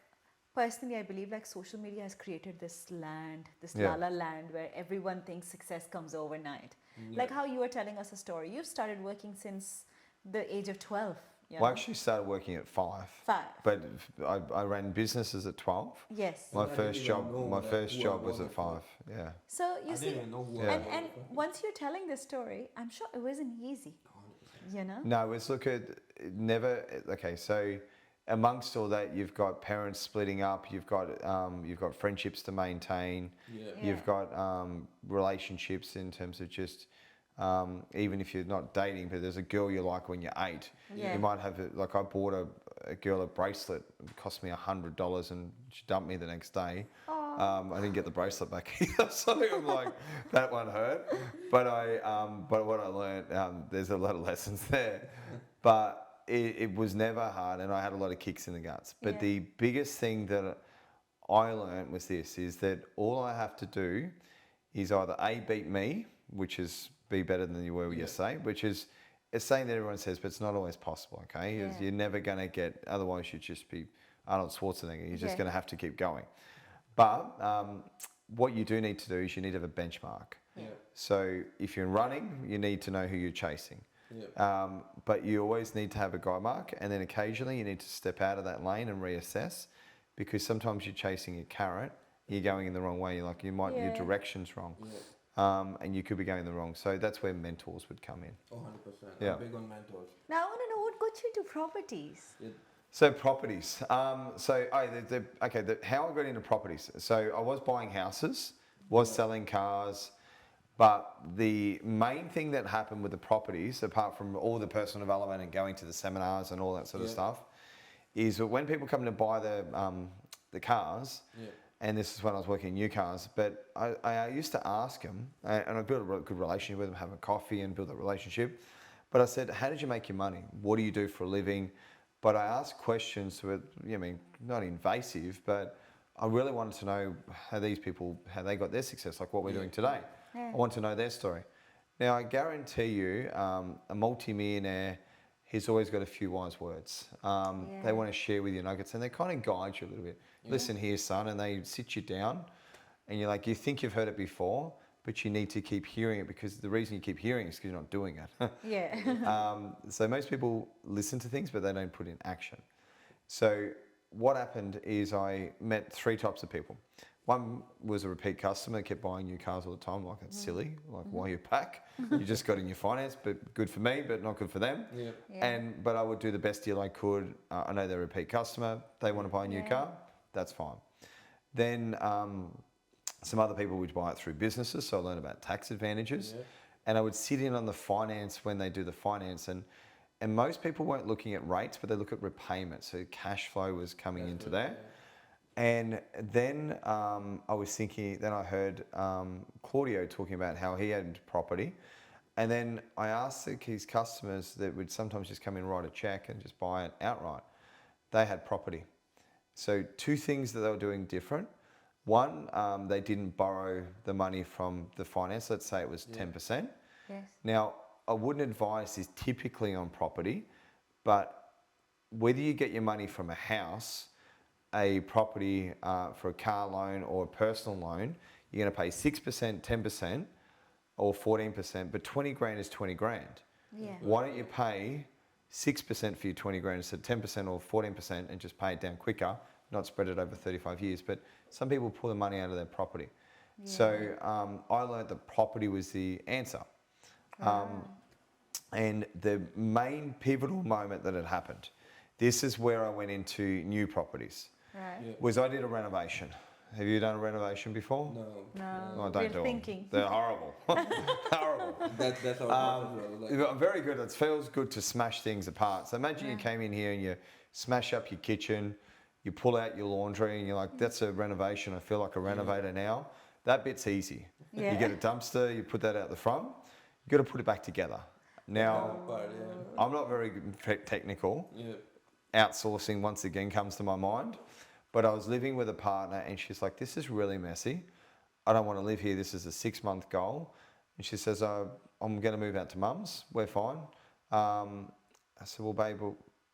Speaker 3: personally I believe like social media has created this land, this
Speaker 1: Yeah.
Speaker 3: la la land where everyone thinks success comes overnight.
Speaker 2: Yeah.
Speaker 3: Like how you were telling us a story. You started working since the age of 12. You
Speaker 1: Well, I
Speaker 3: know?
Speaker 1: actually started working at 5.
Speaker 3: 5.
Speaker 1: But I ran businesses at 12.
Speaker 3: Yes.
Speaker 1: My
Speaker 2: I didn't
Speaker 1: first
Speaker 2: even
Speaker 1: job,
Speaker 2: know
Speaker 1: my
Speaker 2: that
Speaker 1: first
Speaker 2: who I
Speaker 1: job was
Speaker 2: was
Speaker 1: at
Speaker 2: at
Speaker 1: 5. Yeah.
Speaker 3: So
Speaker 2: I
Speaker 3: you see,
Speaker 2: didn't even know who
Speaker 1: Yeah.
Speaker 2: I
Speaker 3: and
Speaker 2: was.
Speaker 3: once you're telling this story, I'm sure it wasn't easy. You know?
Speaker 1: No, it's look at never. Okay, so amongst all that, you've got parents splitting up. You've got friendships to maintain.
Speaker 2: Yeah.
Speaker 3: Yeah.
Speaker 1: You've got relationships in terms of just even if you're not dating, but there's a girl you like when you're 8.
Speaker 3: Yeah.
Speaker 1: You might have like I bought a girl a bracelet. It cost me $100, and she dumped me the next day. I didn't get the bracelet back either, so I'm like, that one hurt. But but what I learned, there's a lot of lessons there. But it was never hard, and I had a lot of kicks in the guts. But
Speaker 3: Yeah.
Speaker 1: the biggest thing that I learned was this: is that all I have to do is either A, beat me, which is be better than you were yesterday, which is it's saying that everyone says, but it's not always possible. Okay,
Speaker 3: Yeah.
Speaker 1: You're never going to get. Otherwise, you'd just be Arnold Schwarzenegger. You're just
Speaker 3: Yeah.
Speaker 1: going to have to keep going. But what you do need to do is you need to have a benchmark.
Speaker 2: Yeah.
Speaker 1: So if you're running, you need to know who you're chasing.
Speaker 2: Yeah.
Speaker 1: But you always need to have a guide mark, and then occasionally you need to step out of that lane and reassess, because sometimes you're chasing a carrot, you're going in the wrong way. Like your
Speaker 3: Yeah.
Speaker 1: direction's wrong,
Speaker 2: Yeah.
Speaker 1: and you could be going the wrong. So that's where mentors would come in.
Speaker 2: Oh, 100%.
Speaker 1: Yeah.
Speaker 2: I'm big on mentors.
Speaker 3: Now I want to know what got you into properties.
Speaker 2: Yeah.
Speaker 1: So properties. How I got into properties. So I was buying houses, was selling cars, but the main thing that happened with the properties, apart from all the personal development and going to the seminars and all that sort of
Speaker 2: Yeah.
Speaker 1: stuff, is that when people come to buy the cars,
Speaker 2: Yeah.
Speaker 1: and this is when I was working in new cars, but I used to ask them, and I built a good relationship with them, have a coffee and build a relationship. But I said, how did you make your money? What do you do for a living? But I asked questions that were, not invasive, but I really wanted to know how these people, how they got their success, like what we're doing today.
Speaker 3: Yeah.
Speaker 1: I want to know their story. Now, I guarantee you, a multi-millionaire, he's always got a few wise words. They want to share with you nuggets, and they kind of guide you a little bit.
Speaker 2: Yeah.
Speaker 1: Listen here, son, and they sit you down, and you're like, you think you've heard it before, but you need to keep hearing it, because the reason you keep hearing it is because you're not doing it.
Speaker 3: Yeah.
Speaker 1: So most people listen to things, but they don't put in action. So what happened is I met 3 types of people. One was a repeat customer, kept buying new cars all the time, like it's silly, like why you pack? You just got in your finance, but good for me, but not good for them.
Speaker 2: Yeah.
Speaker 3: Yeah.
Speaker 1: But I would do the best deal I could. I know they're a repeat customer. They want to buy a new
Speaker 3: Yeah.
Speaker 1: car. That's fine. Then some other people would buy it through businesses, so I learned about tax advantages.
Speaker 2: Yeah.
Speaker 1: And I would sit in on the finance when they do the finance, and most people weren't looking at rates, but they look at repayment. So cash flow was coming into that. And then I was thinking, then I heard Claudio talking about how he had property. And then I asked his customers that would sometimes just come in, write a check and just buy it outright. They had property. So 2 things that they were doing different. One, they didn't borrow the money from the finance. Let's say it was 10%.
Speaker 3: Yes.
Speaker 1: Now, I wouldn't advise this typically on property, but whether you get your money from a house, a property for a car loan or a personal loan, you're going to pay 6%, 10%, or 14%, but 20 grand is 20 grand.
Speaker 3: Yeah.
Speaker 1: Why don't you pay 6% for your 20 grand instead of 10% or 14% and just pay it down quicker, not spread it over 35 years? But some people pull the money out of their property.
Speaker 3: Yeah.
Speaker 1: So I learned that property was the answer. And the main pivotal moment that had happened, this is where I went into new properties,
Speaker 3: Right.
Speaker 2: Yeah.
Speaker 1: was I did a renovation. Have you done a renovation before?
Speaker 2: No.
Speaker 3: No,
Speaker 1: Oh, don't
Speaker 3: we're
Speaker 1: do them.
Speaker 3: thinking.
Speaker 1: They're horrible. Horrible.
Speaker 2: That's our thought as well. Like,
Speaker 1: I'm very good. It feels good to smash things apart. So imagine you
Speaker 3: Yeah.
Speaker 1: came in here and you smash up your kitchen, you pull out your laundry, and you're like, "That's a renovation. I feel like a renovator now." That bit's easy.
Speaker 3: Yeah.
Speaker 1: You get a dumpster, you put that out the front. You got to put it back together. Now,
Speaker 2: but
Speaker 1: I'm not very good technical.
Speaker 2: yeah.
Speaker 1: Outsourcing once again comes to my mind. But I was living with a partner and she's like, "This is really messy. I don't want to live here. This is a 6-month goal." And she says, "I'm going to move out to mum's. We're fine." I said, "Well, babe,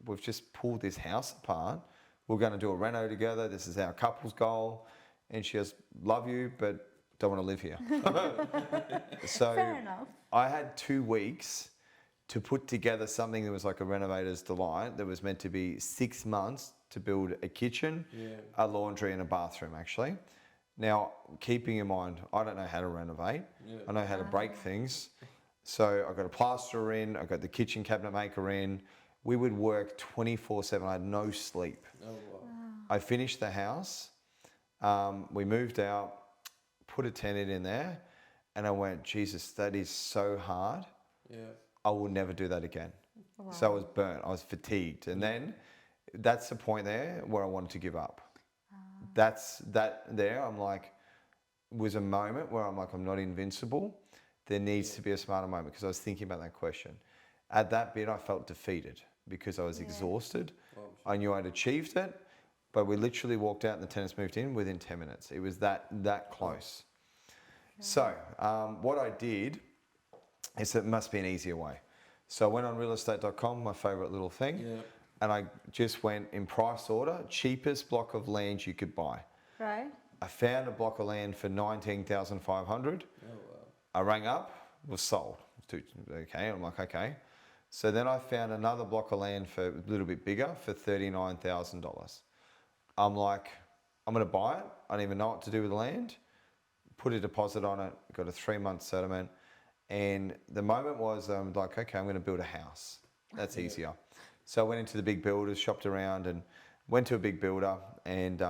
Speaker 1: we've just pulled this house apart. We're going to do a reno together. This is our couple's goal." And she goes, "Love you, but don't want to live here." So
Speaker 3: Fair enough.
Speaker 1: I had 2 weeks to put together something that was like a renovator's delight that was meant to be 6 months to build a kitchen,
Speaker 2: Yeah.
Speaker 1: a laundry and a bathroom actually. Now, keeping in mind, I don't know how to renovate.
Speaker 2: Yeah.
Speaker 1: I know how to break things. So I got a plasterer in, I got the kitchen cabinet maker in. We would work 24/7. I had no sleep.
Speaker 2: Oh wow.
Speaker 1: I finished the house. We moved out, put a tenant in there, and I went, "Jesus, that is so hard.
Speaker 2: Yeah.
Speaker 1: I will never do that again."
Speaker 3: Wow.
Speaker 1: So I was burnt. I was fatigued. And then that's the point there where I wanted to give up. That's that there. I'm like, was a moment where I'm like, I'm not invincible. There needs to be a smarter moment because I was thinking about that question. At that bit, I felt defeated because I was exhausted.
Speaker 2: Oh,
Speaker 1: I knew I'd achieved it, but we literally walked out and the tenants moved in within 10 minutes. It was that close. So what I did is that it must be an easier way. So I went on realestate.com, my favorite little thing,
Speaker 2: yeah.
Speaker 1: and I just went in price order, cheapest block of land you could buy.
Speaker 3: Right.
Speaker 1: I found a block of land for 19,500.
Speaker 2: Oh wow.
Speaker 1: I rang up, was sold. Okay, I'm like, okay. So then I found another block of land for a little bit bigger for $39,000. I'm like, I'm going to buy it. I don't even know what to do with the land. Put a deposit on it, got a 3-month settlement. And the moment was, I'm like, okay, I'm going to build a house. That's easier. So I went into the big builders, shopped around and went to a big builder and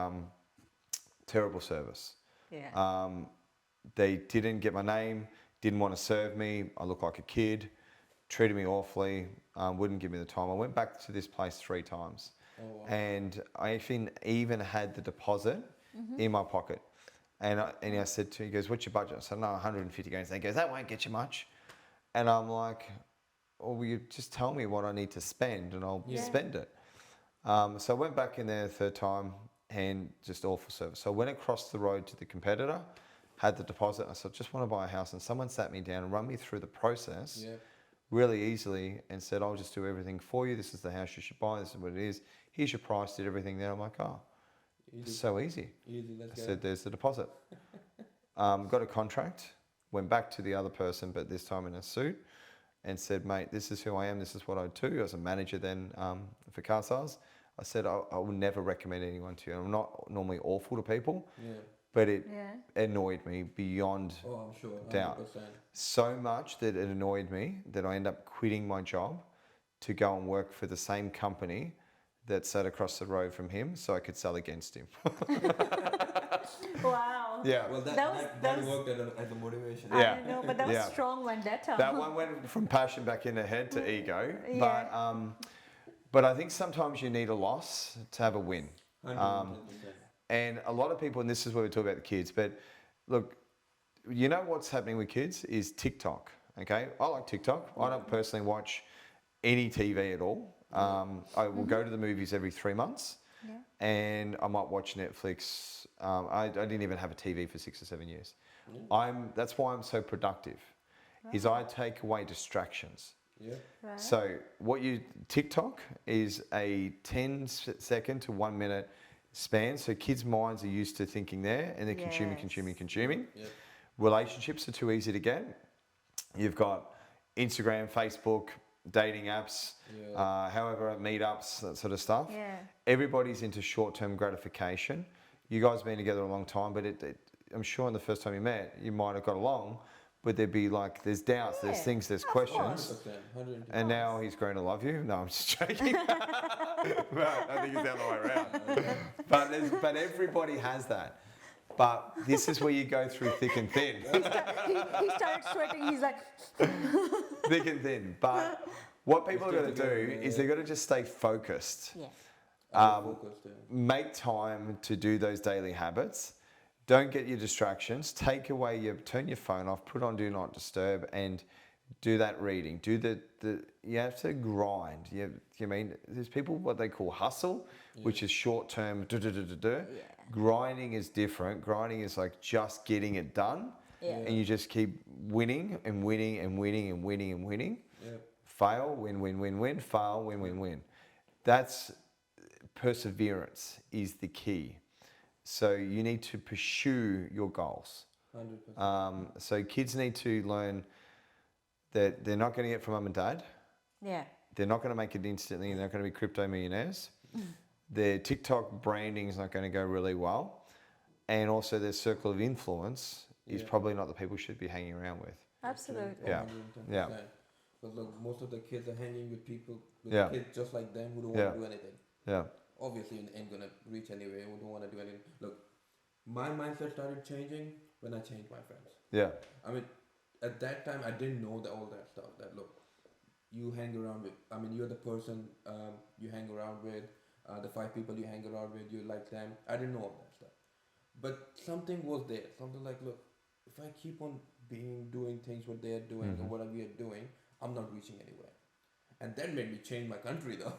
Speaker 1: terrible service.
Speaker 3: Yeah.
Speaker 1: They didn't get my name, didn't want to serve me. I looked like a kid, treated me awfully, wouldn't give me the time. I went back to this place 3 times.
Speaker 2: Oh wow.
Speaker 1: And I actually even had the deposit in my pocket. And I said to him, he goes, "What's your budget?" I said, "No, 150 grand." He goes, "That won't get you much." And I'm like, "Oh, will you just tell me what I need to spend and I'll spend it." So I went back in there the 3rd time and just awful service. So I went across the road to the competitor, had the deposit, and I said, "Just want to buy a house." And someone sat me down and run me through the process
Speaker 2: Yeah.
Speaker 1: really easily and said, "I'll just do everything for you. This is the house you should buy. This is what it is. Here's your price," did everything there. I'm like, "Oh, it's
Speaker 2: Easy.
Speaker 1: so easy."
Speaker 2: Easy. Let's
Speaker 1: I
Speaker 2: go.
Speaker 1: said, "There's the deposit." Got a contract, went back to the other person, but this time in a suit, and said, "Mate, this is who I am. This is what I do." I was a manager then for car sales. I said, I will never recommend anyone to you. I'm not normally awful to people,
Speaker 2: Yeah.
Speaker 1: but it
Speaker 3: Yeah.
Speaker 1: annoyed me beyond
Speaker 2: Oh, I'm sure.
Speaker 1: doubt.
Speaker 2: 100%.
Speaker 1: So much that it annoyed me that I ended up quitting my job to go and work for the same company that sat across the road from him so I could sell against him.
Speaker 3: Wow.
Speaker 1: Yeah.
Speaker 2: Well,
Speaker 3: That
Speaker 2: that
Speaker 3: was-
Speaker 2: worked as a motivation.
Speaker 1: Yeah.
Speaker 3: I know, but that was
Speaker 1: Yeah.
Speaker 3: strong vendetta.
Speaker 1: That one went from passion back in the head to ego.
Speaker 3: Yeah.
Speaker 1: But I think sometimes you need a loss to have a win.
Speaker 2: 110%.
Speaker 1: And a lot of people, and this is where we talk about the kids, but look, you know what's happening with kids is TikTok, okay? I like TikTok. I don't personally watch any TV at all. I will go to the movies every 3 months
Speaker 3: Yeah.
Speaker 1: and I might watch Netflix. I didn't even have a TV for 6 or 7 years. That's why I'm so productive, is I take away distractions.
Speaker 2: Yeah.
Speaker 3: Right.
Speaker 1: So TikTok is a 10-second to 1 minute span. So kids' minds are used to thinking there, and they're consuming.
Speaker 2: Yep.
Speaker 1: Relationships are too easy to get. You've got Instagram, Facebook, dating apps, however, meetups, that sort of stuff.
Speaker 3: Yeah.
Speaker 1: Everybody's into short-term gratification. You guys have been together a long time, but I'm sure in the first time you met, you might have got along, but there's doubts, there's
Speaker 3: Yeah,
Speaker 1: things, there's
Speaker 3: of
Speaker 1: questions.
Speaker 2: 100%.
Speaker 1: And now he's grown to love you. No, I'm just joking. But I think it's the other way around. But everybody has that. But this is where you go through thick and thin.
Speaker 3: He started sweating. He's like,
Speaker 1: Thick and thin. But what people are going to do is they've got to just stay focused.
Speaker 3: yeah.
Speaker 2: Focused, yeah.
Speaker 1: Make time to do those daily habits. Don't get your distractions. Turn your phone off, put on Do Not Disturb, and do that reading. You have to grind. There's people what they call hustle, which is short term. Grinding is different. Grinding is like just getting it done, and you just keep winning and winning and winning and winning and winning.
Speaker 2: Yep.
Speaker 1: Fail, win, win, win, win. Fail, win, win, win. That's perseverance is the key. So you need to pursue your goals.
Speaker 2: 100%.
Speaker 1: So kids need to learn that they're not going to get from mum and dad.
Speaker 3: Yeah.
Speaker 1: They're not going to make it instantly. They're not going to be crypto millionaires. Their TikTok branding is not going to go really well. And also their circle of influence is probably not the people you should be hanging around with.
Speaker 3: Absolutely.
Speaker 1: Yeah.
Speaker 2: 110%.
Speaker 1: Yeah.
Speaker 2: But look, most of the kids are hanging with people, with
Speaker 1: Yeah.
Speaker 2: kids just like them who don't
Speaker 1: Yeah.
Speaker 2: want to do anything.
Speaker 1: Yeah.
Speaker 2: Obviously, you ain't gonna reach anywhere. We don't want to do anything. Look, my mindset started changing when I changed my friends.
Speaker 1: Yeah.
Speaker 2: I mean, at that time, I didn't know all that stuff. That look, you hang around with. I mean, you're the person you hang around with. The 5 people you hang around with, you like them. I didn't know all that stuff, but something was there. Something like, look, if I keep on doing things what they're doing or what we are doing, I'm not reaching anywhere. And that made me change my country though.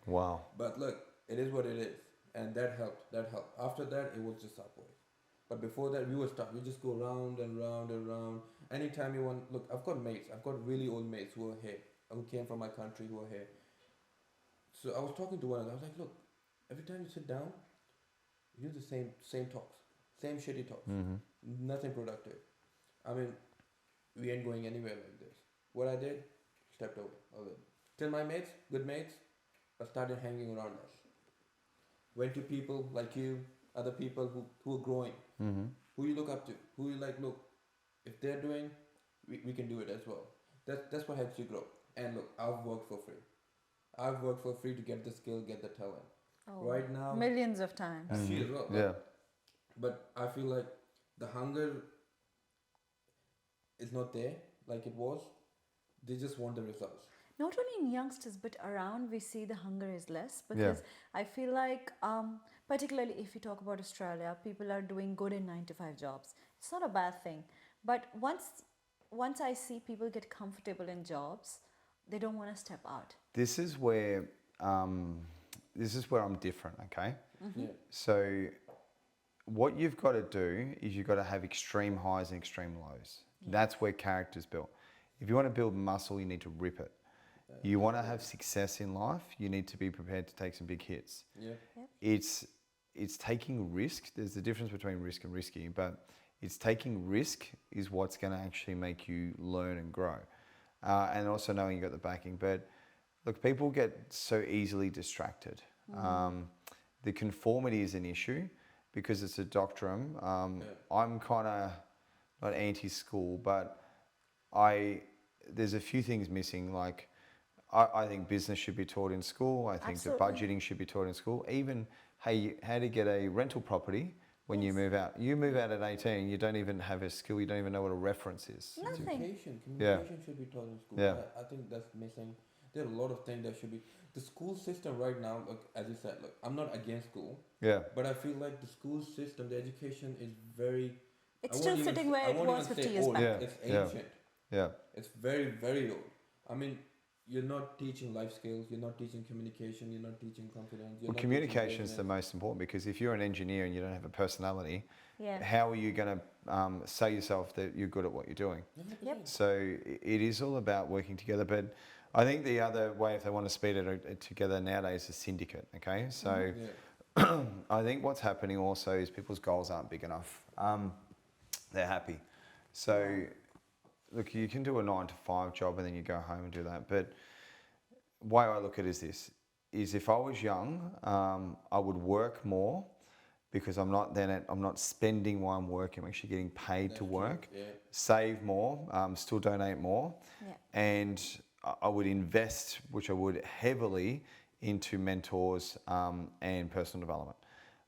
Speaker 1: Wow.
Speaker 2: But look, it is what it is, and that helped. After that, it was just upward. But before that, we were stuck. We just go round and round and round. Anytime you want, look, I've got mates. I've got really old mates who are here, who came from my country, who are here. So I was talking to one of them. I was like, look, every time you sit down, you do the same talks, same shitty talks. Nothing productive. I mean, we ain't going anywhere like this. What I did, stepped away. Till my mates, good mates, I started hanging around us. Went to people like you, other people who are growing, who you look up to, who you like, look, if they're doing, we can do it as well. That's what helps you grow. And look, I've worked for free. I've worked for free to get the skill, get the talent.
Speaker 3: Oh,
Speaker 2: Right now,
Speaker 3: millions of times.
Speaker 2: she as well.
Speaker 1: Yeah.
Speaker 2: But I feel like the hunger is not there like it was. They just want the results.
Speaker 3: Not only in youngsters, but around we see the hunger is less because I feel like, particularly if you talk about Australia, people are doing good in 9-to-5 jobs. It's not a bad thing. But once I see people get comfortable in jobs, they don't want to step out.
Speaker 1: This is where I'm different, okay?
Speaker 2: Yeah.
Speaker 1: So what you've got to do is you've got to have extreme highs and extreme lows. That's where character's built. If you want to build muscle, you need to rip it. You want to have success in life, you need to be prepared to take some big hits.
Speaker 2: Yeah.
Speaker 1: It's taking risk. There's a difference between risk and risky, but it's taking risk is what's going to actually make you learn and grow. And also knowing you got the backing. But look, people get so easily distracted. The conformity is an issue because it's a doctrine. I'm kind of not anti-school, but there's a few things missing. Like I think business should be taught in school. I think
Speaker 3: Absolutely.
Speaker 1: the budgeting should be taught in school. Even how to get a rental property when you move out. You move out at 18, you don't even have a skill. You don't even know what a reference is.
Speaker 3: Nothing.
Speaker 2: Communication should be taught in school.
Speaker 1: Yeah.
Speaker 2: I think that's missing. There are a lot of things that should be. The school system right now, look, as you said, look, I'm not against school,
Speaker 1: Yeah.
Speaker 2: but I feel like the school system, the education is very.
Speaker 3: It's
Speaker 2: I
Speaker 3: still
Speaker 2: won't even
Speaker 3: sitting
Speaker 2: say-
Speaker 3: where
Speaker 2: I
Speaker 3: it
Speaker 2: won't
Speaker 3: was
Speaker 2: even say
Speaker 3: 50 years
Speaker 2: old.
Speaker 3: back.
Speaker 1: Yeah.
Speaker 2: It's
Speaker 1: Yeah.
Speaker 2: ancient.
Speaker 1: Yeah.
Speaker 2: It's very, very old. I mean, you're not teaching life skills. You're not teaching communication. You're not teaching confidence. You're
Speaker 1: Well,
Speaker 2: not
Speaker 1: communication is
Speaker 2: teaching
Speaker 1: the most important because if you're an engineer and you don't have a personality,
Speaker 3: Yeah.
Speaker 1: how are you going to say yourself that you're good at what you're doing?
Speaker 3: Yep.
Speaker 1: So it is all about working together. But I think the other way, if they want to speed it together nowadays, is syndicate. Okay, so I think what's happening also is people's goals aren't big enough. They're happy. So, look, you can do a 9 to 5 job and then you go home and do that. But the way I look at it is this, is if I was young, I would work more because I'm not spending while I'm working. I'm actually getting paid to work, save more, still donate more.
Speaker 3: Yeah.
Speaker 1: And I would invest, which I would heavily, into mentors and personal development.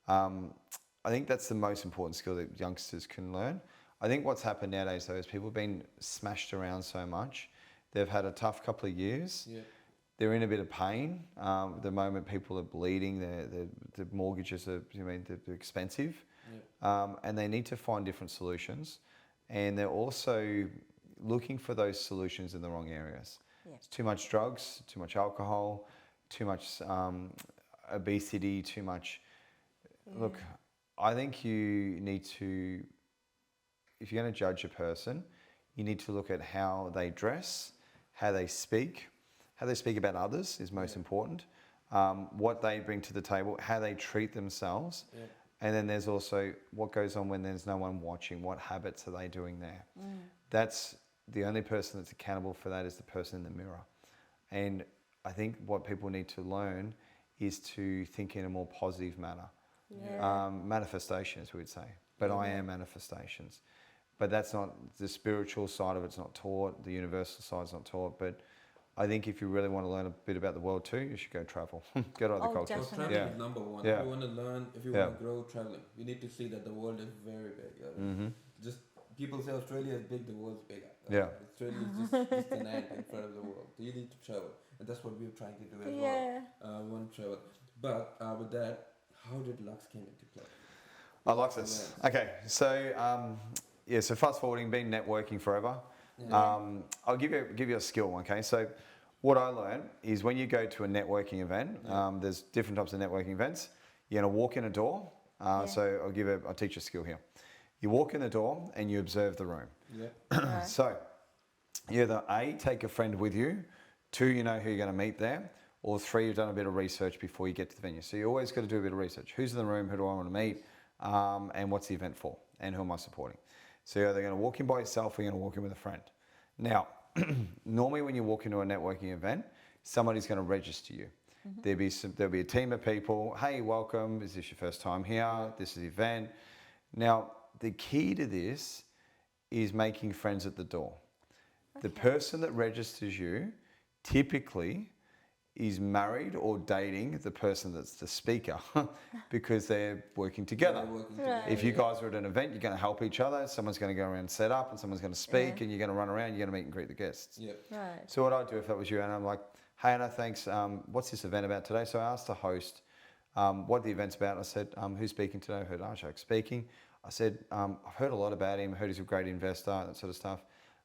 Speaker 1: I think that's the most important skill that youngsters can learn. I think what's happened nowadays, though, is people have been smashed around so much. They've had a tough couple of years.
Speaker 2: Yeah.
Speaker 1: They're in a bit of pain. At the moment, people are bleeding. The mortgages are, they're expensive.
Speaker 2: Yeah.
Speaker 1: And they need to find different solutions. And they're also looking for those solutions in the wrong areas.
Speaker 3: Yeah.
Speaker 1: It's too much drugs, too much alcohol, too much obesity, too much.
Speaker 3: Yeah.
Speaker 1: Look, I think you need to, if you're going to judge a person, you need to look at how they dress, how they speak about others is most important, what they bring to the table, how they treat themselves.
Speaker 2: Yeah.
Speaker 1: And then there's also what goes on when there's no one watching. What habits are they doing there? That's the only person that's accountable for that is the person in the mirror. And I think what people need to learn is to think in a more positive manner.
Speaker 3: Yeah.
Speaker 1: Manifestation, as we would say. But I am manifestations. But that's not, the spiritual side of it's not taught, the universal side's not taught. But I think if you really want to learn a bit about the world too, you should go travel. Go to other cultures.
Speaker 2: Because traveling is number one.
Speaker 1: Yeah.
Speaker 2: If you want to learn, if you want to grow, traveling. You need to see that the world is very big. Just people say Australia is big, the world's bigger. Australia is just an ant in front of the world. So you need to travel, and that's what we're trying to do as well. We want to travel, but with that, how did Lux came into play?
Speaker 1: I like this. Okay, so so fast forwarding, been networking forever. I'll give you a skill. Okay, so what I learned is when you go to a networking event, there's different types of networking events. You're gonna walk in a door. So I'll teach you a skill here. You walk in the door and you observe the room. So you either A, take a friend with you, 2, you know who you're going to meet there, or 3, you've done a bit of research before you get to the venue. So you always got to do a bit of research. Who's in the room? Who do I want to meet? And what's the event for? And who am I supporting? So you're either going to walk in by yourself or you're going to walk in with a friend. Now, normally when you walk into a networking event, somebody's going to register you. There'll be a team of people. Hey, welcome. Is this your first time here? This is the event. Now, the key to this is making friends at the door. The person that registers you typically is married or dating the person that's the speaker because they're working together. If you guys are at an event, you're going to help each other. Someone's going to go around and set up and someone's going to speak and you're going to run around, you're going to meet and greet the guests. So what I'd do if that was you, and I'm like, hey Anna, thanks. What's this event about today? So I asked the host what the event's about. I said, who's speaking today? I heard Ashok speaking. I said, I've heard a lot about him. I heard he's a great investor, that sort of stuff.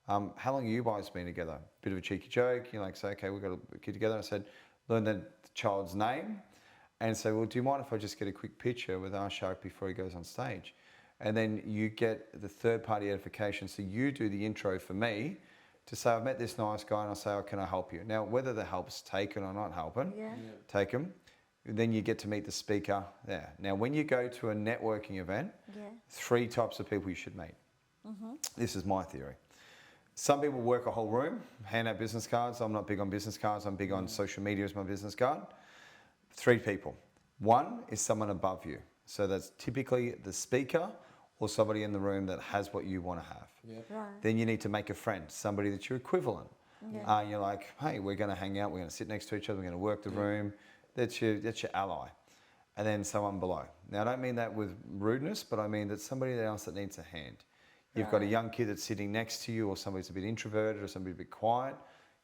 Speaker 1: How long have you guys been together? Bit of a cheeky joke. You like say, okay, we've got a kid together. I said, learn the child's name. And say, well, do you mind if I just get a quick picture with Ashok before he goes on stage? And then you get the third party edification. So you do the intro for me to say, I've met this nice guy and I'll say, oh, can I help you? Now, whether the help's taken or not helping, take him. Then you get to meet the speaker there. Now, when you go to a networking event, 3 types of people you should meet. This is my theory. Some people work a whole room, hand out business cards. I'm not big on business cards. I'm big on social media as my business card. 3 people. 1 is someone above you. So that's typically the speaker or somebody in the room that has what you want to have. Then you need to make a friend, somebody that's your equivalent. You're like, hey, we're going to hang out. We're going to sit next to each other. We're going to work the room. That's your ally. And then someone below. Now, I don't mean that with rudeness, but I mean that somebody else that needs a hand. You've got a young kid that's sitting next to you, or somebody's a bit introverted, or somebody a bit quiet.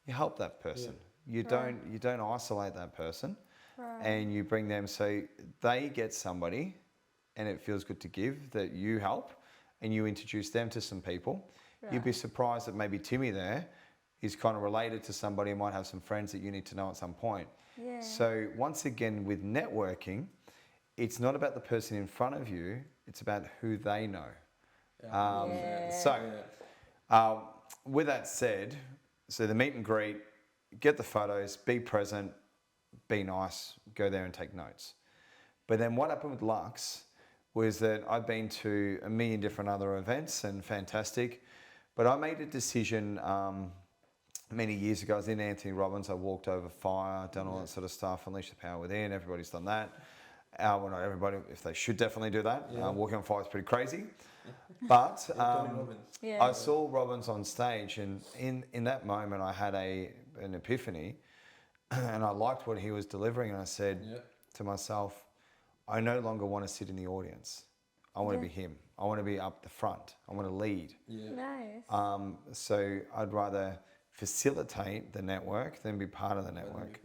Speaker 1: You help that person. You don't isolate that person, and you bring them so they get somebody, and it feels good to give that you help, and you introduce them to some people. You'd be surprised that maybe Timmy there is kind of related to somebody and might have some friends that you need to know at some point. So once again, with networking, it's not about the person in front of you, it's about who they know. With that said, so the meet and greet, get the photos, be present, be nice, go there and take notes. But then what happened with Lux was that I've been to a million different other events and fantastic, but I made a decision many years ago. I was in Anthony Robbins. I walked over fire, done all that sort of stuff, unleash the power within. Everybody's done that. Well, not everybody, if they should definitely do that. Walking on fire is pretty crazy. But I saw Robbins on stage, and in that moment I had an epiphany, and I liked what he was delivering, and I said to myself, I no longer want to sit in the audience. I want to be him. I want to be up the front. I want to lead.
Speaker 3: Nice.
Speaker 1: So I'd rather facilitate the network than be part of the network.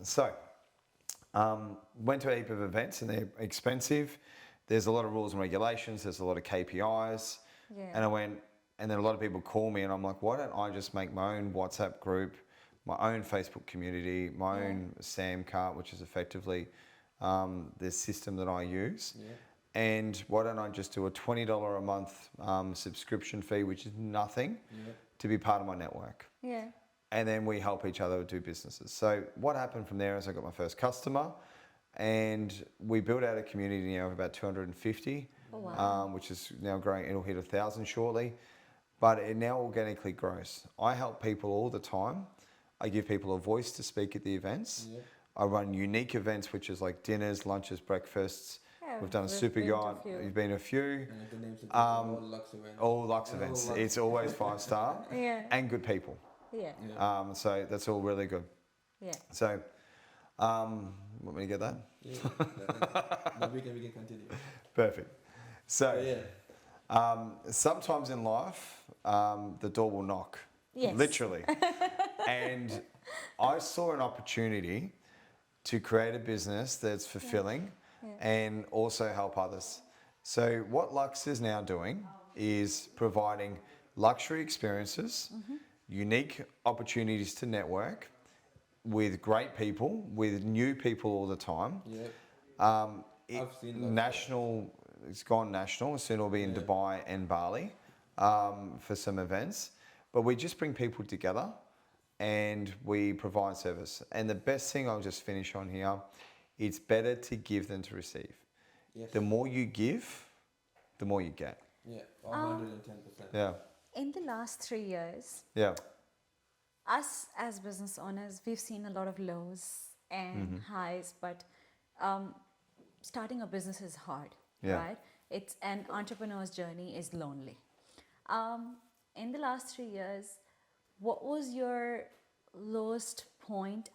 Speaker 1: So went to a heap of events, and they're expensive. There's a lot of rules and regulations. There's a lot of KPIs. And I went, and then a lot of people call me, and I'm like, why don't I just make my own WhatsApp group, my own Facebook community, my own SAM cart, which is effectively the system that I use. And why don't I just do a $20 a month subscription fee, which is nothing, to be part of my network. And then we help each other do businesses. So what happened from there is I got my first customer, and we built out a community now of about 250, which is now growing. It'll hit 1,000 shortly, but it now organically grows. I help people all the time. I give people a voice to speak at the events. I run unique events, which is like dinners, lunches, breakfasts. We've done a super yacht. You've been a few.
Speaker 2: And the names of all Lux events.
Speaker 1: All Lux events. It's always 5-star and good people. So that's all really good. So, want me to get that?
Speaker 2: Then we can continue.
Speaker 1: Perfect. So, sometimes in life, the door will knock. Literally. And I saw an opportunity to create a business that's fulfilling and also help others. So what Lux is now doing is providing luxury experiences, unique opportunities to network with great people, with new people all the time.
Speaker 2: I've seen
Speaker 1: national. It's gone national. Soon it'll be in Dubai and Bali for some events. But we just bring people together and we provide service. And the best thing, I'll just finish on here, it's better to give than to receive. The more you give, the more you get.
Speaker 2: 110%.
Speaker 3: In the last 3 years, us as business owners, we've seen a lot of lows and highs, but starting a business is hard, right? It's an entrepreneur's journey is lonely. In the last 3 years, what was your lowest point?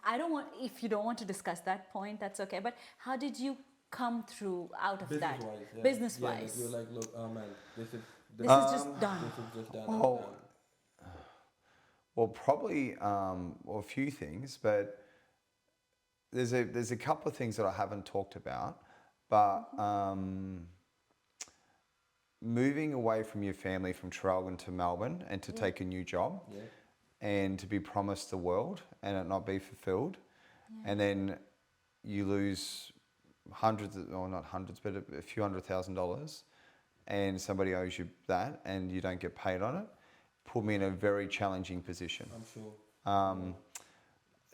Speaker 3: If you don't want to discuss that point, that's okay, but how did you come through out of that? Business-wise.
Speaker 2: You're like, look, oh man, this is
Speaker 3: just done.
Speaker 2: This is just done.
Speaker 1: Well, probably a few things, but there's a couple of things that I haven't talked about, but moving away from your family from Traralgon to Melbourne and to take a new job and to be promised the world and it not be fulfilled, and then you lose not hundreds, but a few $100,000, and somebody owes you that and you don't get paid on it, put me in a very challenging position.
Speaker 2: I'm sure.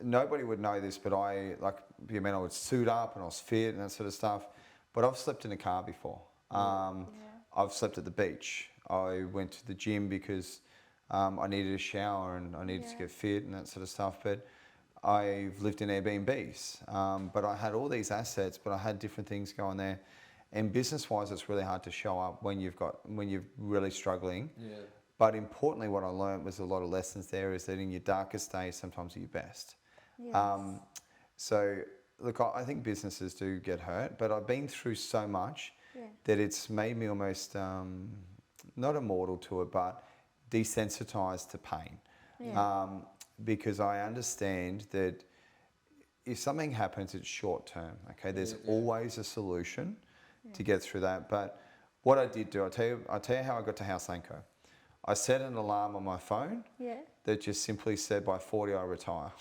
Speaker 1: Nobody would know this, but I would suit up and I was fit and that sort of stuff, but I've slept in a car before. I've slept at the beach. I went to the gym because I needed a shower and I needed to get fit and that sort of stuff. But I've lived in Airbnbs. But I had all these assets, but I had different things going there. And business-wise, it's really hard to show up when you're really struggling. But importantly, what I learned was a lot of lessons there is that in your darkest days, sometimes are your best. So look, I think businesses do get hurt, but I've been through so much that it's made me almost not immortal to it, but desensitized to pain. Because I understand that if something happens, it's short term. Okay, there's always a solution to get through that. But what I did do, I'll tell you how I got to House Anchor. I set an alarm on my phone that just simply said by 40 I retire.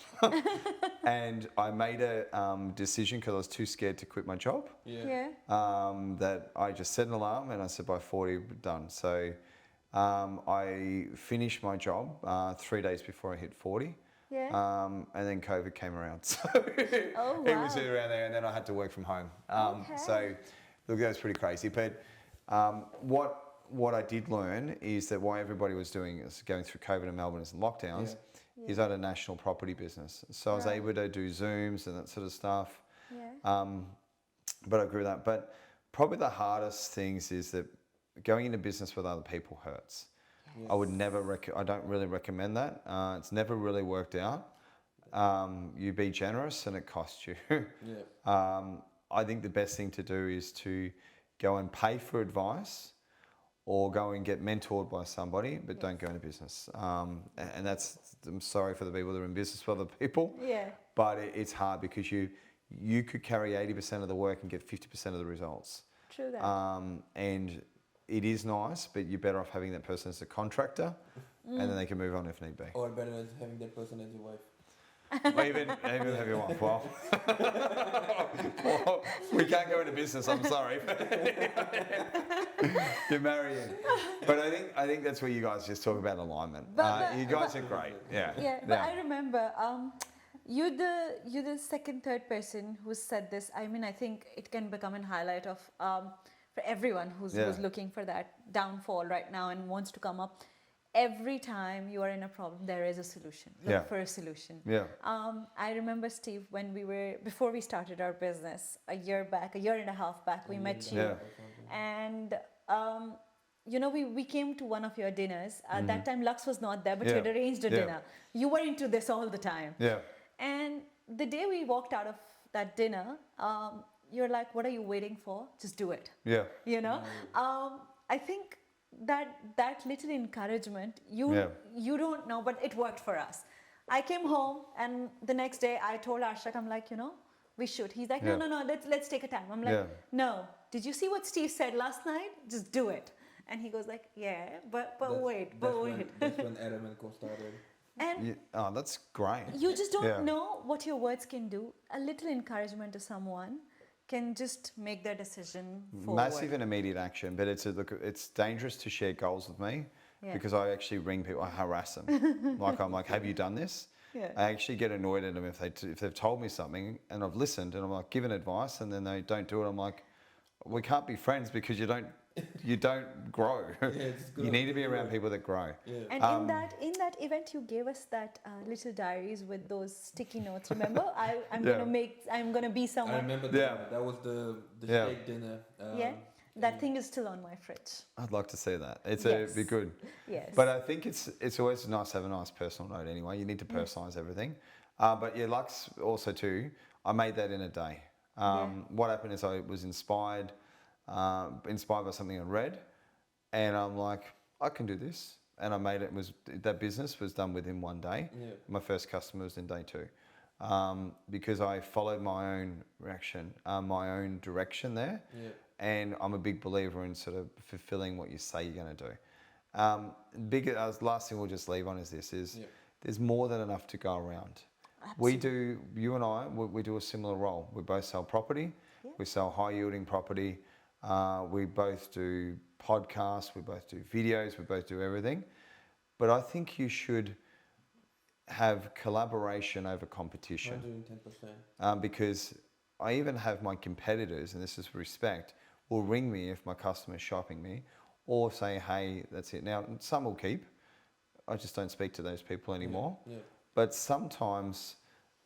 Speaker 1: And I made a decision because I was too scared to quit my job. That I just set an alarm and I said by 40 we're done. So I finished my job 3 days before I hit 40.
Speaker 3: Yeah.
Speaker 1: And then COVID came around. So
Speaker 3: Oh,
Speaker 1: it was
Speaker 3: wow.
Speaker 1: around there, and then I had to work from home.
Speaker 3: Okay.
Speaker 1: So look, that was pretty crazy. But what I did learn is that why everybody was going through COVID in Melbourne and lockdowns
Speaker 3: Yeah.
Speaker 1: is I had a national property business. So I was
Speaker 3: Right.
Speaker 1: able to do Zooms and that sort of stuff.
Speaker 3: Yeah.
Speaker 1: But I grew that. But probably the hardest things is that going into business with other people hurts.
Speaker 2: Yes.
Speaker 1: I would never I don't really recommend that. It's never really worked out. You be generous and it costs you.
Speaker 2: Yeah.
Speaker 1: I think the best thing to do is to go and pay for advice or go and get mentored by somebody, but don't go into business. And that's, I'm sorry for the people that are in business with other people,
Speaker 3: Yeah.
Speaker 1: but it's hard because you could carry 80% of the work and get 50% of the results.
Speaker 3: True that.
Speaker 1: And it is nice, but you're better off having that person as a contractor, and then they can move on if need be.
Speaker 2: Or better is having that person as your wife.
Speaker 1: Or even have your wife. Well, we can't go into business. I'm sorry. You're marrying. But I think that's where you guys just talk about alignment.
Speaker 3: But-
Speaker 1: you guys are great. Yeah.
Speaker 3: Yeah, but I remember you're the second, third person who said this. I mean, I think it can become a highlight of for everyone who's looking for that downfall right now and wants to come up. Every time you are in a problem, there is a solution. Look for a solution.
Speaker 1: Yeah.
Speaker 3: I remember, Steve, when before we started our business a year and a half back, we met you, and we came to one of your dinners. That time Lux was not there, but you had arranged a dinner. You were into this all the time.
Speaker 1: Yeah.
Speaker 3: And the day we walked out of that dinner, you're like, "What are you waiting for? Just do it."
Speaker 1: Yeah.
Speaker 3: I think that little encouragement, you don't know, but it worked for us. I came home and the next day I told Arshak, I'm like, we should. He's like, no, let's take a time. I'm like, no. Did you see what Steve said last night? Just do it. And he goes like, yeah, but wait.
Speaker 2: That's when Arum and Co started.
Speaker 3: And
Speaker 1: that's great.
Speaker 3: you just don't know what your words can do. A little encouragement to someone can just make their decision forward.
Speaker 1: Massive and immediate action, but it's dangerous to share goals with me because I actually ring people, I harass them. I'm like, have you done this?
Speaker 3: Yeah.
Speaker 1: I actually get annoyed at them if they've told me something and I've listened and I'm like, given advice and then they don't do it. I'm like, we can't be friends because you don't grow. You need to be around people that grow.
Speaker 2: Yeah.
Speaker 3: And in that event, you gave us that little diaries with those sticky notes. Remember, I'm gonna be someone.
Speaker 2: I remember that. That was the steak dinner.
Speaker 3: That thing is still on my fridge.
Speaker 1: I'd like to see that. It'd be good.
Speaker 3: Yes.
Speaker 1: But I think it's always nice to have a nice personal note anyway. You need to personalise everything. But Lux also too, I made that in a day. What happened is I was inspired by something I read, and I'm like, I can do this, and I made it. That business was done within one day. My first customer was in day 2, because I followed my own my own direction there, and I'm a big believer in sort of fulfilling what you say you're going to do. Last thing we'll just leave on is there's more than enough to go around.
Speaker 3: Absolutely.
Speaker 1: You and I, we do a similar role. We both sell property. We sell high yielding property. We both do podcasts, we both do videos, we both do everything. But I think you should have collaboration over competition.
Speaker 2: 110%.
Speaker 1: Because I even have my competitors, and this is respect, will ring me if my customer's shopping me or say, hey, that's it. Now, some will keep. I just don't speak to those people anymore.
Speaker 2: Yeah.
Speaker 1: But sometimes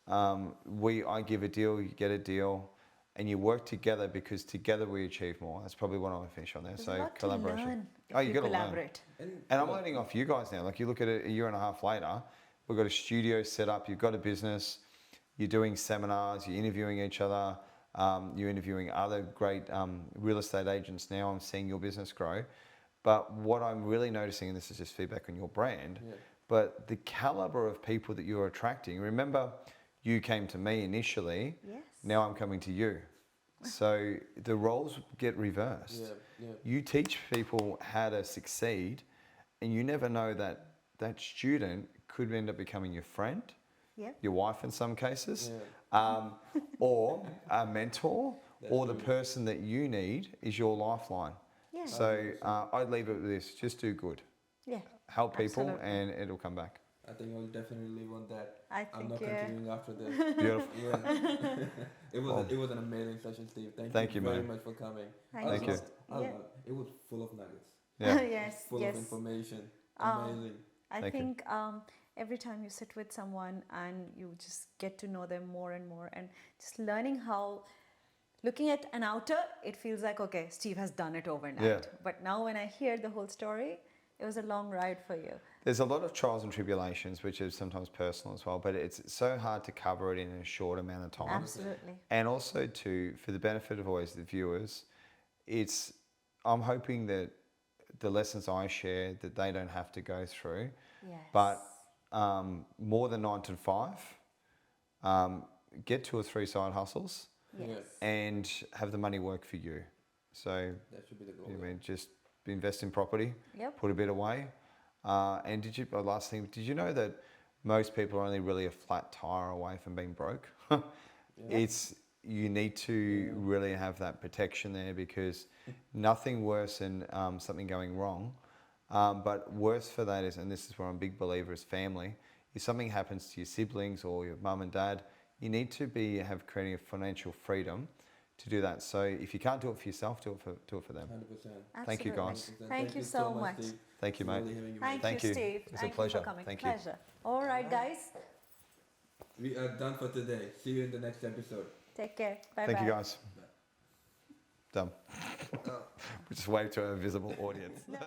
Speaker 1: I give a deal, you get a deal, and you work together because together we achieve more. That's probably what I want to finish on there.
Speaker 3: There's
Speaker 1: So
Speaker 3: a lot
Speaker 1: collaboration.
Speaker 3: To learn
Speaker 1: You got to learn. And I'm
Speaker 2: look,
Speaker 1: learning off you guys now. Like you look at it a year and a half later, we've got a studio set up. You've got a business. You're doing seminars. You're interviewing each other. You're interviewing other great real estate agents now. I'm seeing your business grow. But what I'm really noticing, and this is just feedback on your brand, but the caliber of people that you're attracting. Remember, you came to me initially.
Speaker 3: Yes.
Speaker 1: Now I'm coming to you. So the roles get reversed. You teach people how to succeed, and you never know that student could end up becoming your friend, your wife in some cases, or a mentor, or the person that you need is your lifeline.
Speaker 3: Yeah.
Speaker 1: So I'd leave it with this: just do good.
Speaker 3: Yeah.
Speaker 1: Help people,
Speaker 3: Absolutely.
Speaker 1: and it'll come back.
Speaker 2: I think I'll definitely live on that.
Speaker 3: I
Speaker 2: I'm
Speaker 3: think
Speaker 2: not
Speaker 3: yeah.
Speaker 2: continuing after this.
Speaker 1: Beautiful.
Speaker 2: Yeah.
Speaker 1: Well,
Speaker 2: It was an amazing session, Steve.
Speaker 1: Thank
Speaker 2: you
Speaker 1: you,
Speaker 2: very
Speaker 1: man.
Speaker 2: much for coming.
Speaker 1: Thank you.
Speaker 3: Yeah.
Speaker 2: It was full of nuggets.
Speaker 1: Yeah.
Speaker 3: Yes,
Speaker 2: Full
Speaker 3: yes.
Speaker 2: of information.
Speaker 3: Um,
Speaker 2: Amazing.
Speaker 3: I
Speaker 1: Thank you.
Speaker 3: think every time you sit with someone and you just get to know them more and more, and just learning how, looking at an outer, it feels like, okay, Steve has done it overnight.
Speaker 1: Yeah.
Speaker 3: But now when I hear the whole story, it was a long ride for you.
Speaker 1: There's a lot of trials and tribulations, which is sometimes personal as well, but it's so hard to cover it in a short amount of time.
Speaker 3: Absolutely.
Speaker 1: And also, too, for the benefit of always the viewers, I'm hoping that the lessons I share, that they don't have to go through.
Speaker 3: Yes.
Speaker 1: But more than 9 to 5, get 2 or 3 side hustles
Speaker 3: Yes.
Speaker 1: and have the money work for you. So,
Speaker 2: That should be the goal.
Speaker 1: I mean, just invest in property,
Speaker 3: Yep.
Speaker 1: put a bit away. And last thing, did you know that most people are only really a flat tire away from being broke? You need to really have that protection there, because nothing worse than something going wrong. But worse for that is, and this is where I'm a big believer, is family. If something happens to your siblings or your mum and dad, you need to have creating a financial freedom to do that. So if you can't do it for yourself, do it for them.
Speaker 2: 100%.
Speaker 1: Thank you,
Speaker 3: Absolutely.
Speaker 1: guys.
Speaker 3: Thank you so much.
Speaker 2: Steve.
Speaker 1: Thank you,
Speaker 2: It's
Speaker 1: mate.
Speaker 2: lovely having you,
Speaker 3: Thank,
Speaker 1: Thank
Speaker 3: you,
Speaker 1: you.
Speaker 3: Steve.
Speaker 1: It's a
Speaker 3: Thank
Speaker 1: pleasure.
Speaker 3: you for coming.
Speaker 1: Thank you.
Speaker 3: Pleasure. All right, guys.
Speaker 2: We are done for today. See you in the next episode.
Speaker 3: Take care. Bye bye.
Speaker 1: Thank you, guys. Done. We just waved to our visible audience.
Speaker 3: No.